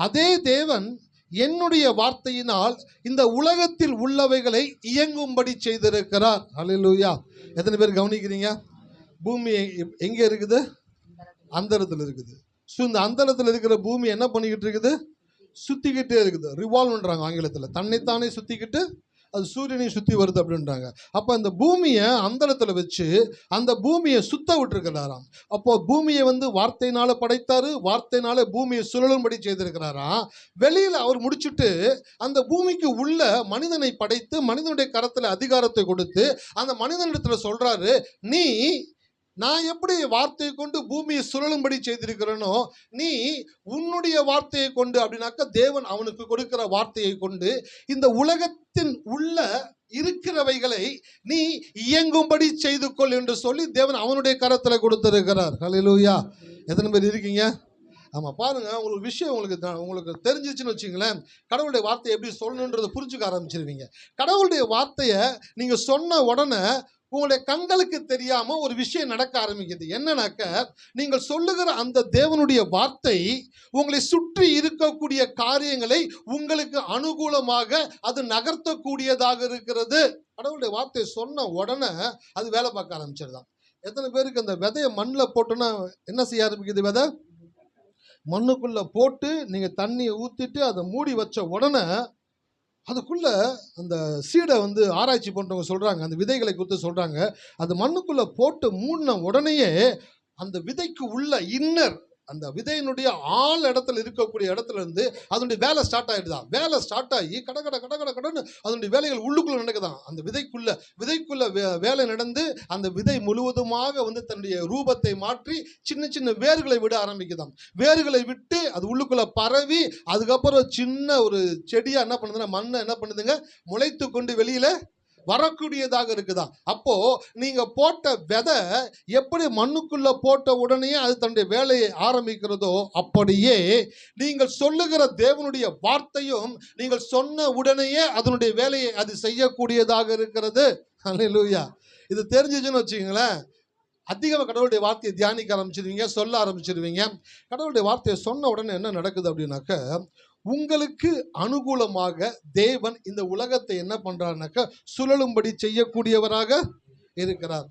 அதே தேவன் என்னுடைய வார்த்தையினால் இந்த உலகத்தில் உள்ளவைகளை இயங்கும்படி செய்திருக்கிறார். அல்லேலூயா. எத்தனை பேர் கவனிக்கிறீங்க? பூமி எங்கே இருக்குது? அந்தரத்தில் இருக்குது. ஸோ இந்த அந்தரத்தில் இருக்கிற பூமி என்ன பண்ணிக்கிட்டு இருக்குது? சுற்றிக்கிட்டே இருக்குது. ரிவால்வ்ன்றாங்க ஆங்கிலத்தில். தன்னைத்தானே சுற்றிக்கிட்டு அது சூரியனையும் சுற்றி வருது அப்படின்றாங்க. அப்போ அந்த பூமியை அந்தரத்தில் வச்சு அந்த பூமியை சுத்த விட்டுருக்கிறாராம். அப்போ பூமியை வார்த்தையினால படைத்தாரு, வார்த்தையினால பூமியை சுழலும்படி செய்திருக்கிறாராம். வெளியில் அவர் முடிச்சுட்டு அந்த பூமிக்கு உள்ள மனிதனை படைத்து மனிதனுடைய கரத்தில் அதிகாரத்தை கொடுத்து அந்த மனிதனிடத்தில் சொல்றாரு, நீ நான் எப்படி வார்த்தையை கொண்டு பூமியை சுழலும்படி செய்திருக்கிறேனோ நீ உன்னுடைய வார்த்தையை கொண்டு, அப்படின்னாக்க தேவன் அவனுக்கு கொடுக்கிற வார்த்தையை கொண்டு இந்த உலகத்தின் உள்ள இருக்கிறவைகளை நீ இயங்கும்படி செய்து கொள் என்று சொல்லி தேவன் அவனுடைய கரத்தில் கொடுத்திருக்கிறார். ஹல்லேலூயா. எத்தனை பேர் இருக்கீங்க? ஆமாம், பாருங்க, உங்களுக்கு விஷயம் உங்களுக்கு தெரிஞ்சிச்சுன்னு வச்சுங்களேன், கடவுளுடைய வார்த்தையை எப்படி சொல்லணுன்றதை புரிஞ்சுக்க ஆரம்பிச்சிருவீங்க. கடவுளுடைய வார்த்தையை நீங்கள் சொன்ன உடனே உங்களுடைய கண்களுக்கு தெரியாம ஒரு விஷயம் நடக்க ஆரம்பிக்குது. என்னன்னாக்க, நீங்கள் சொல்லுகிற அந்த தேவனுடைய வார்த்தை உங்களை சுற்றி இருக்கக்கூடிய காரியங்களை உங்களுக்கு அனுகூலமாக அது நகர்த்தக்கூடியதாக இருக்கிறது. கடவுளுடைய வார்த்தையை சொன்ன உடனே அது வேலை பார்க்க ஆரம்பிச்சிருதான். எத்தனை பேருக்கு அந்த விதையை மண்ணில் போட்டோன்னா என்ன செய்ய ஆரம்பிக்குது? விதை மண்ணுக்குள்ள போட்டு நீங்க தண்ணியை ஊத்திட்டு அதை மூடி வச்ச உடனே அதுக்குள்ள அந்த சீடை ஆராய்ச்சி பண்றவங்க சொல்றாங்க, அந்த விதைகளை குறித்து சொல்றாங்க, அது மண்ணுக்குள்ள போட்டு மூடின உடனேயே அந்த விதைக்கு உள்ள இன்னர் அந்த விதையினுடைய ஆள் இடத்துல இருக்கக்கூடிய இடத்துல இருந்து அதனுடைய வேலை ஸ்டார்ட் ஆயிடுதான். வேலை ஸ்டார்ட் ஆகி கடன்னு அதனுடைய வேலைகள் உள்ளுக்குள்ள நடக்குதான். அந்த விதைக்குள்ள வேலை நடந்து அந்த விதை முழுவதுமாக தன்னுடைய ரூபத்தை மாற்றி சின்ன சின்ன வேர்களை விட ஆரம்பிக்குதாம். வேர்களை விட்டு அது உள்ளுக்குள்ள பரவி அதுக்கப்புறம் சின்ன ஒரு செடியா என்ன பண்ணுதுன்னா மண்ணை என்ன பண்ணுதுங்க முளைத்து கொண்டு வெளியில வரக்கூடியதாக இருக்குதா. அப்போ நீங்க போட்ட விதை எப்படி மண்ணுக்குள்ள போட்ட உடனே அது தன்னுடைய வேலையை ஆரம்பிக்கிறதோ அப்படியே நீங்கள் சொல்லுகிற தேவனுடைய வார்த்தையும் நீங்கள் சொன்ன உடனேயே அதனுடைய வேலையை அது செய்யக்கூடியதாக இருக்கிறது. அல்லேலூயா. இது தெரிஞ்சிச்சுன்னு வச்சுங்களேன், அதிகமாக கடவுளுடைய வார்த்தையை தியானிக்க ஆரம்பிச்சிருவீங்க, சொல்ல ஆரம்பிச்சிருவீங்க. கடவுளுடைய வார்த்தையை சொன்ன உடனே என்ன நடக்குது அப்படின்னாக்க, உங்களுக்கு அனுகூலமாக தேவன் இந்த உலகத்தை என்ன பண்றாருனாக்க சுழலும்படி செய்யக்கூடியவராக இருக்கிறார்.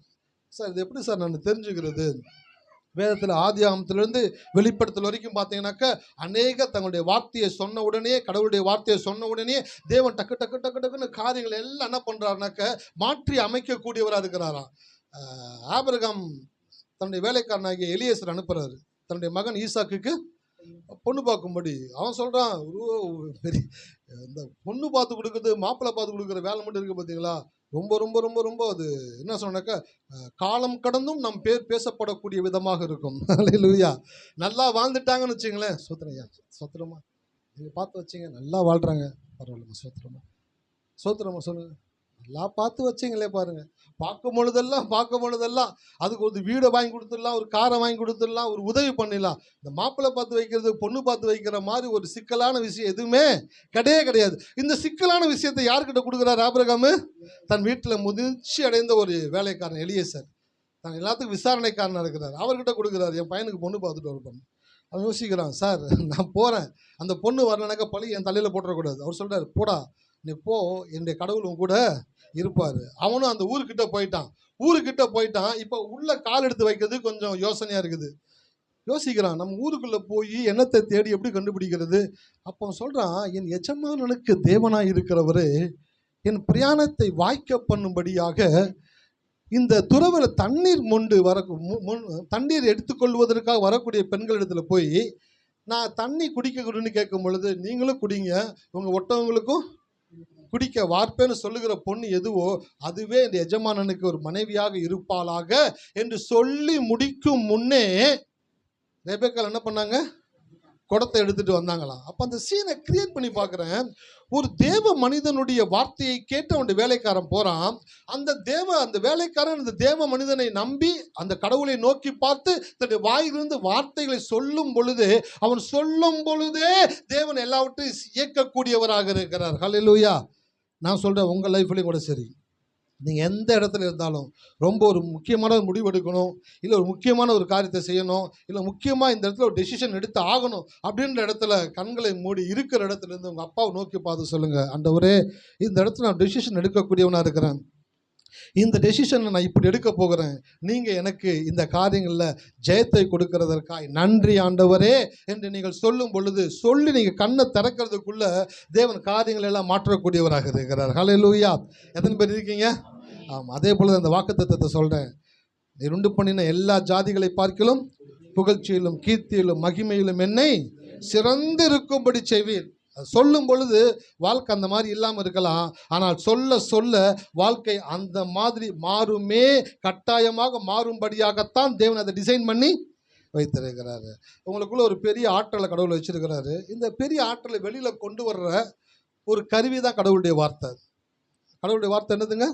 சார் இது எப்படி சார் நான் தெரிஞ்சுக்கிறது? வேதத்தில் ஆதி ஆகமத்திலிருந்து வெளிப்படுத்தல் வரைக்கும் பார்த்தீங்கன்னாக்க அநேக தங்களுடைய வார்த்தையை சொன்ன உடனே, கடவுளுடைய வார்த்தையை சொன்ன உடனே தேவன் டக்கு டக்கு டக்கு டக்குன்னு காரியங்கள் எல்லாம் என்ன பண்றாருனாக்க மாற்றி அமைக்கக்கூடியவராக இருக்கிறாராம். ஆபிரகாம் தன்னுடைய வேலைக்காரனாகிய எலியேசர் அனுப்புறாரு தன்னுடைய மகன் ஈசாக்குக்கு பொண்ணு பார்க்கும்படி. அவன் சொல்றான், பெரிய இந்த பொண்ணு பார்த்து கொடுக்குறது மாப்பிள்ளை பார்த்து கொடுக்குற வேலை மட்டும் இருக்கு பார்த்தீங்களா, ரொம்ப ரொம்ப ரொம்ப ரொம்ப அது என்ன சொன்னாக்கா காலம் கடந்தும் நம் பேர் பேசப்படக்கூடிய விதமாக இருக்கும். அல்லேலூயா. நல்லா வாழ்ந்துட்டாங்கன்னு வச்சுங்களேன், சோத்திரையா சோத்திரமா நீங்கள் பார்த்து வச்சிங்க, நல்லா வாழ்கிறாங்க, பரவாயில்லம்மா, சோத்திரமா சோத்திரமா சொல்லுங்க, நல்லா பார்த்து வச்சிங்களே பாருங்க. பார்க்கும் பொழுதெல்லாம் அதுக்கு ஒரு வீடை வாங்கி கொடுத்துடலாம், ஒரு காரை வாங்கி கொடுத்துடலாம், ஒரு உதவி பண்ணிடலாம். இந்த மாப்பிள்ளை பார்த்து வைக்கிறது பொண்ணு பார்த்து வைக்கிற மாதிரி ஒரு சிக்கலான விஷயம் எதுவுமே கிடையாது. இந்த சிக்கலான விஷயத்தை யார்கிட்ட கொடுக்குறாரு ஆபிரகாம்? தன் வீட்டில் முதிர்ச்சி அடைந்த ஒரு வேலைக்காரன் எலியேசர், தான் எல்லாத்துக்கும் விசாரணைக்காரனாக இருக்கிறார், அவர்கிட்ட கொடுக்குறாரு. என் பையனுக்கு பொண்ணு பார்த்துட்டு வரப்பண்ணு. அவன் யோசிக்கிறான், சார் நான் போகிறேன், அந்த பொண்ணு வரலனாக்கா பழி என் தலையில் போட்டுறக்கூடாது. அவர் சொல்கிறார், போடா நீ போ, என்னுடைய கடவுளும் கூட இருப்பார். அவனும் அந்த ஊருக்கிட்ட போயிட்டான். இப்போ உள்ள கால் எடுத்து வைக்கிறது கொஞ்சம் யோசனையாக இருக்குது. யோசிக்கிறான், நம்ம ஊருக்குள்ளே போய் எண்ணத்தை தேடி எப்படி கண்டுபிடிக்கிறது? அப்போ சொல்கிறான், என் எஜமானனுக்கு தேவனாக இருக்கிறவரு என் பிரயாணத்தை வாய்க்க பண்ணும்படியாக இந்த துறவில் தண்ணீர் எடுத்துக்கொள்வதற்காக வரக்கூடிய பெண்களிடத்துல போய் நான் தண்ணி குடிக்கணும்னு கேட்கும் பொழுது, நீங்களும் குடிங்க, உங்கள் ஒட்டவங்களுக்கும் குடிக்க வார்ப்பேன்னு சொல்லுகிற பொண்ணு எதுவோ அதுவே இந்த எஜமானனுக்கு ஒரு மனைவியாக இருப்பாளாக என்று சொல்லி முடிக்கும் முன்னே ரெபெக்காள் என்ன பண்ணாங்க? குடத்தை எடுத்துட்டு வந்தாங்களாம். அப்போ அந்த சீனை கிரியேட் பண்ணி பார்க்குறேன். ஒரு தேவ மனிதனுடைய வார்த்தையை கேட்டு அவனுடைய வேலைக்காரன் போகிறான். அந்த வேலைக்காரன் அந்த தேவ மனிதனை நம்பி அந்த கடவுளை நோக்கி பார்த்து தன்னுடைய வாயிலிருந்து வார்த்தைகளை சொல்லும் பொழுது, அவன் சொல்லும் பொழுதே தேவன் எல்லாவற்றையும் இயக்கக்கூடியவராக இருக்கிறார். ஹல்லேலூயா. நான் சொல்கிறேன், உங்கள் லைஃப்லையும் கூட சரி, நீங்கள் எந்த இடத்துல இருந்தாலும் ரொம்ப ஒரு முக்கியமான ஒரு முடிவு எடுக்கணும், இல்லை ஒரு முக்கியமான ஒரு காரியத்தை செய்யணும், இல்லை முக்கியமாக இந்த இடத்துல ஒரு டெசிஷன் எடுத்து ஆகணும் அப்படின்ற இடத்துல கண்களை மூடி இருக்கிற இடத்துல இருந்து உங்கள் அப்பாவை நோக்கி பார்த்து சொல்லுங்கள், ஆண்டவரே இந்த இடத்துல நான் டெசிஷன் எடுக்கக்கூடியவனாக இருக்கிறேன், இந்த டெசிஷனை நான் இப்படி எடுக்க போகிறேன், நீங்கள் எனக்கு இந்த காரியங்களில் ஜெயத்தை கொடுக்கிறதற்காய் நன்றி ஆண்டவரே என்று நீங்கள் சொல்லும் பொழுது சொல்லி நீங்கள் கண்ணை திறக்கிறதுக்குள்ள தேவன் காரியங்கள் எல்லாம் மாற்றக்கூடியவராக இருக்கிறார். ஹல்லேலூயா. எத்தனை பேர் இருக்கீங்க? ஆமாம். அதே போல் அந்த வாக்குத்தத்தத்தை சொல்கிறேன், நீ உண்டு பண்ணின எல்லா ஜாதிகளை பார்க்கிலும் புகழ்ச்சியிலும் கீர்த்தியிலும் மகிமையிலும் என்னை சிறந்திருக்கும்படி செய்வீர். சொல்லும் பொழுது வாழ்க்கை அந்த மாதிரி இல்லாமல் இருக்கலாம், ஆனால் சொல்ல சொல்ல வாழ்க்கை அந்த மாதிரி மாறுமே, கட்டாயமாக மாறும்படியாகத்தான் தேவன் அதை டிசைன் பண்ணி வைத்திருக்கிறாரு. உங்களுக்குள்ள ஒரு பெரிய ஆற்றலை கடவுள் வச்சிருக்கிறாரு. இந்த பெரிய ஆற்றலை வெளியில் கொண்டு வர்ற ஒரு கருவி தான் கடவுளுடைய வார்த்தை. கடவுளுடைய வார்த்தை என்னதுங்க?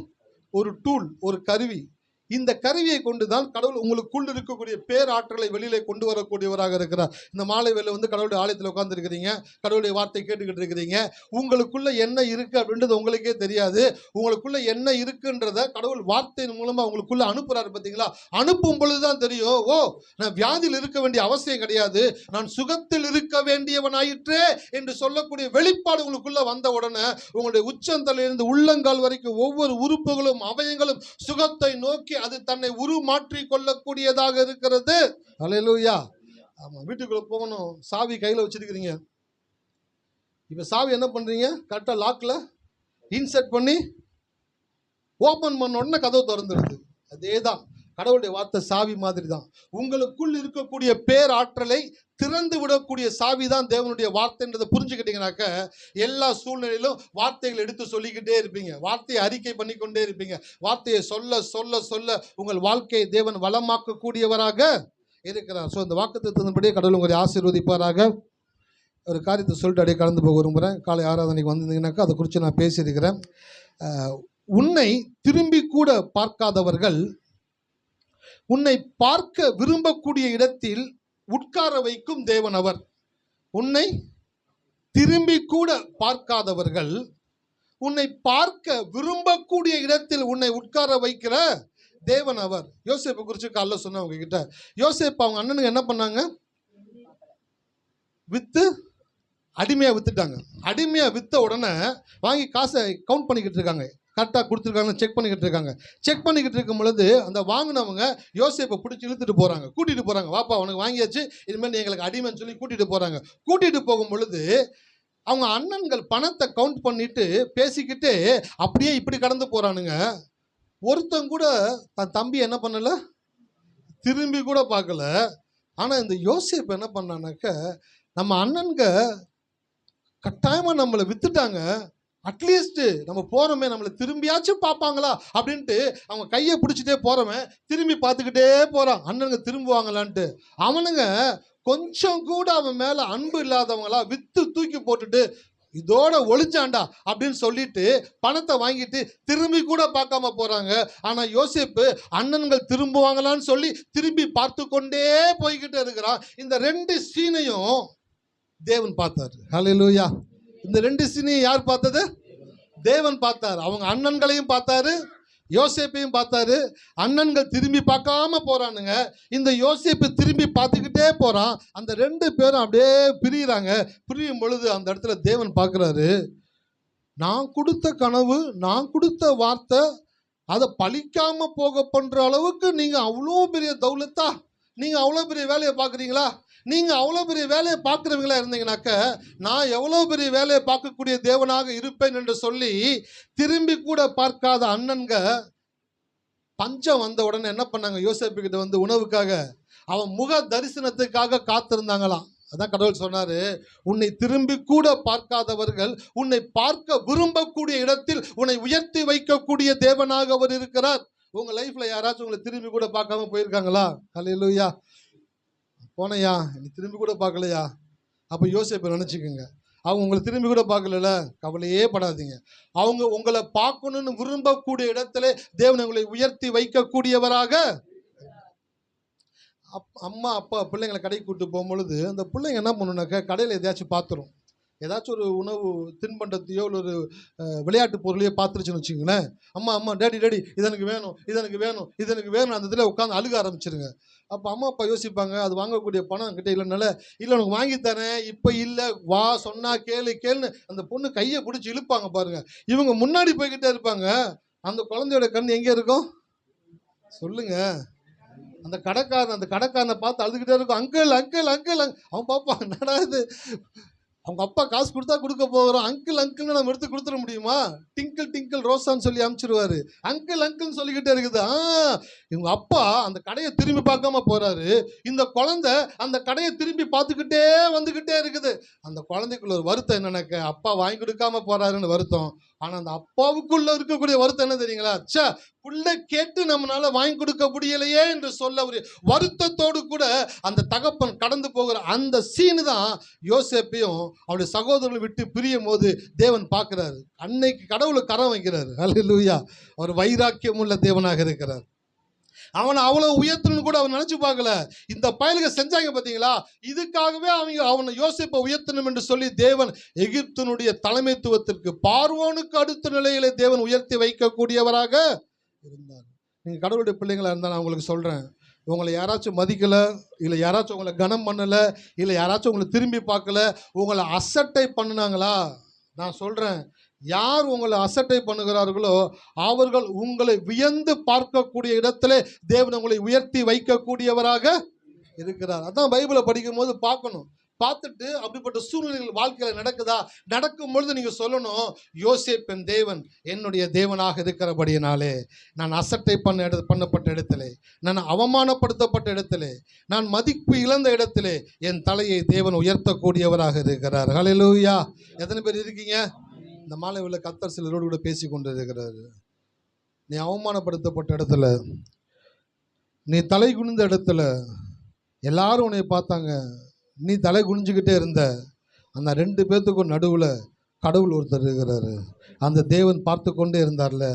ஒரு டூல், ஒரு கருவி. இந்த கருவியை கொண்டு தான் கடவுள் உங்களுக்குள் இருக்கக்கூடிய பேராற்றலை வெளியிலே கொண்டு வரக்கூடியவராக இருக்கிறார். இந்த மாலை வேளை கடவுளுடைய ஆலயத்தில் உட்கார்ந்துருக்கிறீங்க, கடவுளுடைய வார்த்தை கேட்டுக்கிட்டு இருக்கிறீங்க. உங்களுக்குள்ள என்ன இருக்குது அப்படின்றது உங்களுக்கே தெரியாது. உங்களுக்குள்ள என்ன இருக்குன்றத கடவுள் வார்த்தையின் மூலமாக உங்களுக்குள்ள அனுப்புறாரு. பார்த்தீங்களா? அனுப்பும் பொழுது தான் தெரியும், ஓ நான் வியாதியில் இருக்க வேண்டிய அவசியம் கிடையாது, நான் சுகத்தில் இருக்க வேண்டியவனாயிற்றே என்று சொல்லக்கூடிய வெளிப்பாடு உங்களுக்குள்ள வந்த உடனே உங்களுடைய உச்சந்தலையிலிருந்து உள்ளங்கால் வரைக்கும் ஒவ்வொரு உறுப்புகளும் அவயங்களும் சுகத்தை நோக்கி அது தன்னை உருமாற்றி கொள்ளக்கூடியதாக இருக்கிறது. அல்லேலூயா. ஆமா. வீட்டுக்குள்ள போகணும், சாவி கையில வச்சிருக்கிறீங்க. இப்ப சாவி என்ன பண்றீங்க? கரெக்டா லாக்ல இன்செர்ட் பண்ணி ஓபன் பண்ண உடனே கதவு திறந்துடுது. அதேதான் கடவுளுடைய வார்த்தை சாவி மாதிரி தான். உங்களுக்குள் இருக்கக்கூடிய பேராற்றலை திறந்து விடக்கூடிய சாவி தான் தேவனுடைய வார்த்தைன்றதை புரிஞ்சுக்கிட்டீங்கன்னாக்க எல்லா சூழ்நிலையிலும் வார்த்தைகள் எடுத்து சொல்லிக்கிட்டே இருப்பீங்க, வார்த்தையை அறிக்கை பண்ணிக்கொண்டே இருப்பீங்க. வார்த்தையை சொல்ல சொல்ல சொல்ல உங்கள் வாழ்க்கையை தேவன் வளமாக்கக்கூடியவராக இருக்கிறார். ஸோ இந்த வாக்குத்தத்தத்தின்படியே கடவுள் உங்களை ஆசீர்வதிப்பாராக. ஒரு காரியத்தை சொல்லிட்டு அப்படியே கடந்து போக விரும்புகிறேன். காலை ஆராதனைக்கு வந்திருந்தீங்கன்னாக்கா அதை குறித்து நான் பேசியிருக்கிறேன். உன்னை திரும்பி கூட பார்க்காதவர்கள் உன்னை பார்க்க விரும்பக்கூடிய இடத்தில் உட்கார வைக்கும் தேவன் அவர். உன்னை திரும்பி கூட பார்க்காதவர்கள் உன்னை பார்க்க விரும்பக்கூடிய இடத்தில் உன்னை உட்கார வைக்கிற தேவன் அவர். யோசேப்பு குறித்து காலைல சொன்ன உங்ககிட்ட. யோசேப்பு அவங்க அண்ணனுக்கு என்ன பண்ணாங்க? வித்து அடிமையாக வித்துட்டாங்க. அடிமையாக வித்த உடனே வாங்கி காசை கவுண்ட் பண்ணிக்கிட்டு இருக்காங்க, கரெக்டாக கொடுத்துருக்காங்கன்னு செக் பண்ணிக்கிட்டு இருக்காங்க. செக் பண்ணிக்கிட்டு இருக்கும் பொழுது அந்த வாங்கினவங்க யோசேப்பை பிடிச்சி இழுத்துட்டு போகிறாங்க, கூட்டிகிட்டு போகிறாங்க. வாப்பா உனக்கு வாங்கியாச்சு, இனிமேல் நீ எங்களுக்கு அடிமைன்னு சொல்லி கூட்டிகிட்டு போகிறாங்க. கூட்டிகிட்டு போகும் பொழுது அவங்க அண்ணன்கள் பணத்தை கவுண்ட் பண்ணிட்டு பேசிக்கிட்டு அப்படியே இப்படி கடந்து போகிறானுங்க. ஒருத்தன் கூட தன் தம்பி என்ன பண்ணலை, திரும்பி கூட பார்க்கல. ஆனால் இந்த யோசேப்பு என்ன பண்ணானாக்க, நம்ம அண்ணன்க கட்டாயமாக நம்மளை வித்துட்டாங்க, அட்லீஸ்ட் நம்ம போகிறோமே நம்மளை திரும்பியாச்சும் பார்ப்பாங்களா அப்படின்ட்டு அவங்க கையை பிடிச்சிட்டே போகிறவன் திரும்பி பார்த்துக்கிட்டே போகிறான், அண்ணனுங்க திரும்புவாங்களான்ட்டு. அவனுங்க கொஞ்சம் கூட அவன் மேலே அன்பு இல்லாதவங்களா விற்று தூக்கி போட்டுட்டு இதோட ஒளிஞ்சாண்டா அப்படின்னு சொல்லிட்டு பணத்தை வாங்கிட்டு திரும்பி கூட பார்க்காம போகிறாங்க. ஆனால் யோசேப்பு அண்ணன்கள் திரும்புவாங்களான்னு சொல்லி திரும்பி பார்த்து கொண்டே போய்கிட்டே இருக்கிறான். இந்த ரெண்டு சீனையும் தேவன் பார்த்தார். ஹல்லேலூயா. இந்த ரெண்டு சீனையும் யார் பார்த்தது? தேவன் பார்த்தார். அவங்க அண்ணன்களையும் பார்த்தாரு, யோசேப்பையும் பார்த்தாரு. அண்ணன்கள் திரும்பி பார்க்காம போறானுங்க, இந்த யோசேப்பு திரும்பி பார்த்துக்கிட்டே போறான். அந்த ரெண்டு பேரும் அப்படியே பிரியிறாங்க. பிரியும் பொழுது அந்த இடத்துல தேவன் பார்க்குறாரு, நான் கொடுத்த கனவு, நான் கொடுத்த வார்த்தை அதை பழிக்காம போக பண்ற அளவுக்கு நீங்க அவ்வளோ பெரிய தௌலத்தா, நீங்க அவ்வளோ பெரிய வேலையை பார்க்குறீங்களா? நீங்கள் அவ்வளோ பெரிய வேலையை பார்க்குறவங்களா இருந்தீங்கன்னாக்க நான் எவ்வளோ பெரிய வேலையை பார்க்கக்கூடிய தேவனாக இருப்பேன் என்று சொல்லி திரும்பி கூட பார்க்காத அண்ணன்க பஞ்சம் வந்த உடனே என்ன பண்ணாங்க? யோசேப்புக்கிட்ட வந்து உணவுக்காக, அவன் முக தரிசனத்துக்காக காத்திருந்தாங்களாம். அதான் கடவுள் சொன்னாரு, உன்னை திரும்பி கூட பார்க்காதவர்கள் உன்னை பார்க்க விரும்பக்கூடிய இடத்தில் உன்னை உயர்த்தி வைக்கக்கூடிய தேவனாக அவர் இருக்கிறார். உங்க லைஃப்ல யாராச்சும் உங்களை திரும்பி கூட பார்க்காம போயிருக்காங்களா? ஹல்லேலூயா. போனையா, நீ திரும்பி கூட பார்க்கலையா? அப்போ யோசேப்பை நினச்சிக்கோங்க, அவங்க உங்களை திரும்பி கூட பார்க்கல, கவலையே படாதீங்க. அவங்க உங்களை பார்க்கணுன்னு விரும்பக்கூடிய இடத்துல தேவன் உங்களை உயர்த்தி வைக்கக்கூடியவராக. அம்மா அப்பா பிள்ளைங்களை கடைக்கு கூப்பிட்டு போகும்பொழுது அந்த பிள்ளைங்க என்ன பண்ணுனாக்கா கடையில் எதையாச்சும் பார்த்துரும். ஏதாச்சும் ஒரு உணவு தின்பண்டத்தையோ இல்லை ஒரு விளையாட்டு பொருளையோ பார்த்துருச்சுன்னு வச்சுங்களேன், அம்மா அம்மா டேடி டேடி இது எனக்கு வேணும், இது எனக்கு வேணும், இது எனக்கு வேணும், அந்த இதில் உட்காந்து அழுக ஆரம்பிச்சிருங்க. அப்போ அம்மா அப்பா யோசிப்பாங்க, அது வாங்கக்கூடிய பணம் கிட்ட இல்லைனால, இல்லை உனக்கு வாங்கி தரேன், இப்போ இல்லை, வா சொன்னா கேளு கேளுன்னு அந்த பொண்ணு கையை பிடிச்சி இழுப்பாங்க பாருங்க. இவங்க முன்னாடி போய்கிட்டே இருப்பாங்க. அந்த குழந்தையோட கண் எங்கே இருக்கும் சொல்லுங்க? அந்த கடைக்காரனை பார்த்து அழுதுகிட்டே இருக்கும், அங்கிள் அங்கிள் அங்கிள். அவன் பார்ப்பான், என்னடா இது, அவங்க அப்பா காசு கொடுத்தா கொடுக்க போகிறோம், அங்கிள் அங்கிள்னு நம்ம எடுத்து கொடுத்துட முடியுமா? டிங்கிள் டிங்கிள் ரோசான்னு சொல்லி அனுப்பிச்சிருவாரு. அங்கிள் அங்கிள்னு சொல்லிக்கிட்டே இருக்குது. இவங்க அப்பா அந்த கடையை திரும்பி பார்க்காம போறாரு. இந்த குழந்தை அந்த கடையை திரும்பி பார்த்துக்கிட்டே வந்துக்கிட்டே இருக்குது. அந்த குழந்தைக்குள்ள ஒரு வருத்தம் என்னன்னாக்க, அப்பா வாங்கி கொடுக்காம போறாருன்னு வருத்தம். ஆனால் அந்த அப்பாவுக்குள்ள இருக்கக்கூடிய வருத்தம் என்ன தெரியுங்களா? ச்சே, புள்ள கேட்டு நம்மளால வாங்கி கொடுக்க முடியலையே என்று சொல்ல ஒரு வருத்தத்தோடு கூட அந்த தகப்பன் கடந்து போகிற அந்த சீனு தான் யோசேப்பையும் அவருடைய சகோதரர்களை விட்டு பிரியும் போது தேவன் பார்க்கிறாரு. அன்னைக்கு கடவுளுக்கு கரம் வைக்கிறாரு. அல்லேலூயா. அவர் வைராக்கியம் உள்ள தேவனாக இருக்கிறார். அவனை அவ்வளோ உயர்த்தணும்னு கூட அவன் நினைச்சு பார்க்கல. இந்த பயலுக செஞ்சாங்க பார்த்தீங்களா, இதுக்காகவே அவனை யோசேப்பை உயர்த்தணும் என்று சொல்லி தேவன் எகிப்தினுடைய தலைமைத்துவத்திற்கு, பார்வோனுக்கு அடுத்த நிலையிலே தேவன் உயர்த்தி வைக்கக்கூடியவராக இருந்தார். நீங்கள் கடவுளுடைய பிள்ளைங்களா இருந்தால் நான் உங்களுக்கு சொல்கிறேன், உங்களை யாராச்சும் மதிக்கலை, இல்லை யாராச்சும் உங்களை கனம் பண்ணலை, இல்லை யாராச்சும் உங்களை திரும்பி பார்க்கல, உங்களை அசட்டை பண்ணினாங்களா, நான் சொல்கிறேன், யார் உங்களை அசட்டை பண்ணுகிறார்களோ அவர்கள் உங்களை வியந்து பார்க்கக்கூடிய இடத்திலே தேவன் உங்களை உயர்த்தி வைக்கக்கூடியவராக இருக்கிறார். அதான் பைபிளை படிக்கும் போது பார்க்கணும். பார்த்துட்டு அப்படிப்பட்ட சூழ்நிலைகள் வாழ்க்கையில் நடக்குதா, நடக்கும் பொழுது நீங்கள் சொல்லணும், யோசேப்பின் தேவன் என்னுடைய தேவனாக இருக்கிறபடியினாலே நான் அசட்டை பண்ணப்பட்ட இடத்திலே, நான் அவமானப்படுத்தப்பட்ட இடத்திலே, நான் மதிப்பு இழந்த இடத்திலே என் தலையை தேவன் உயர்த்தக்கூடியவராக இருக்கிறார். ஹல்லேலூயா. எத்தனை பேர் இருக்கீங்க? இந்த மாலை உள்ள கர்த்தர் சிலரோடு கூட பேசி கொண்டு இருக்கிறாரு. நீ அவமானப்படுத்தப்பட்ட இடத்துல, நீ தலை குனிந்த இடத்துல, எல்லாரும் உன்னை பார்த்தாங்க, நீ தலை குனிஞ்சுக்கிட்டே இருந்த, அந்த 2 பேர்த்துக்கும் நடுவில் கடவுள் ஒருத்தர் இருக்கிறாரு. அந்த தேவன் பார்த்து கொண்டே இருந்தார்ல,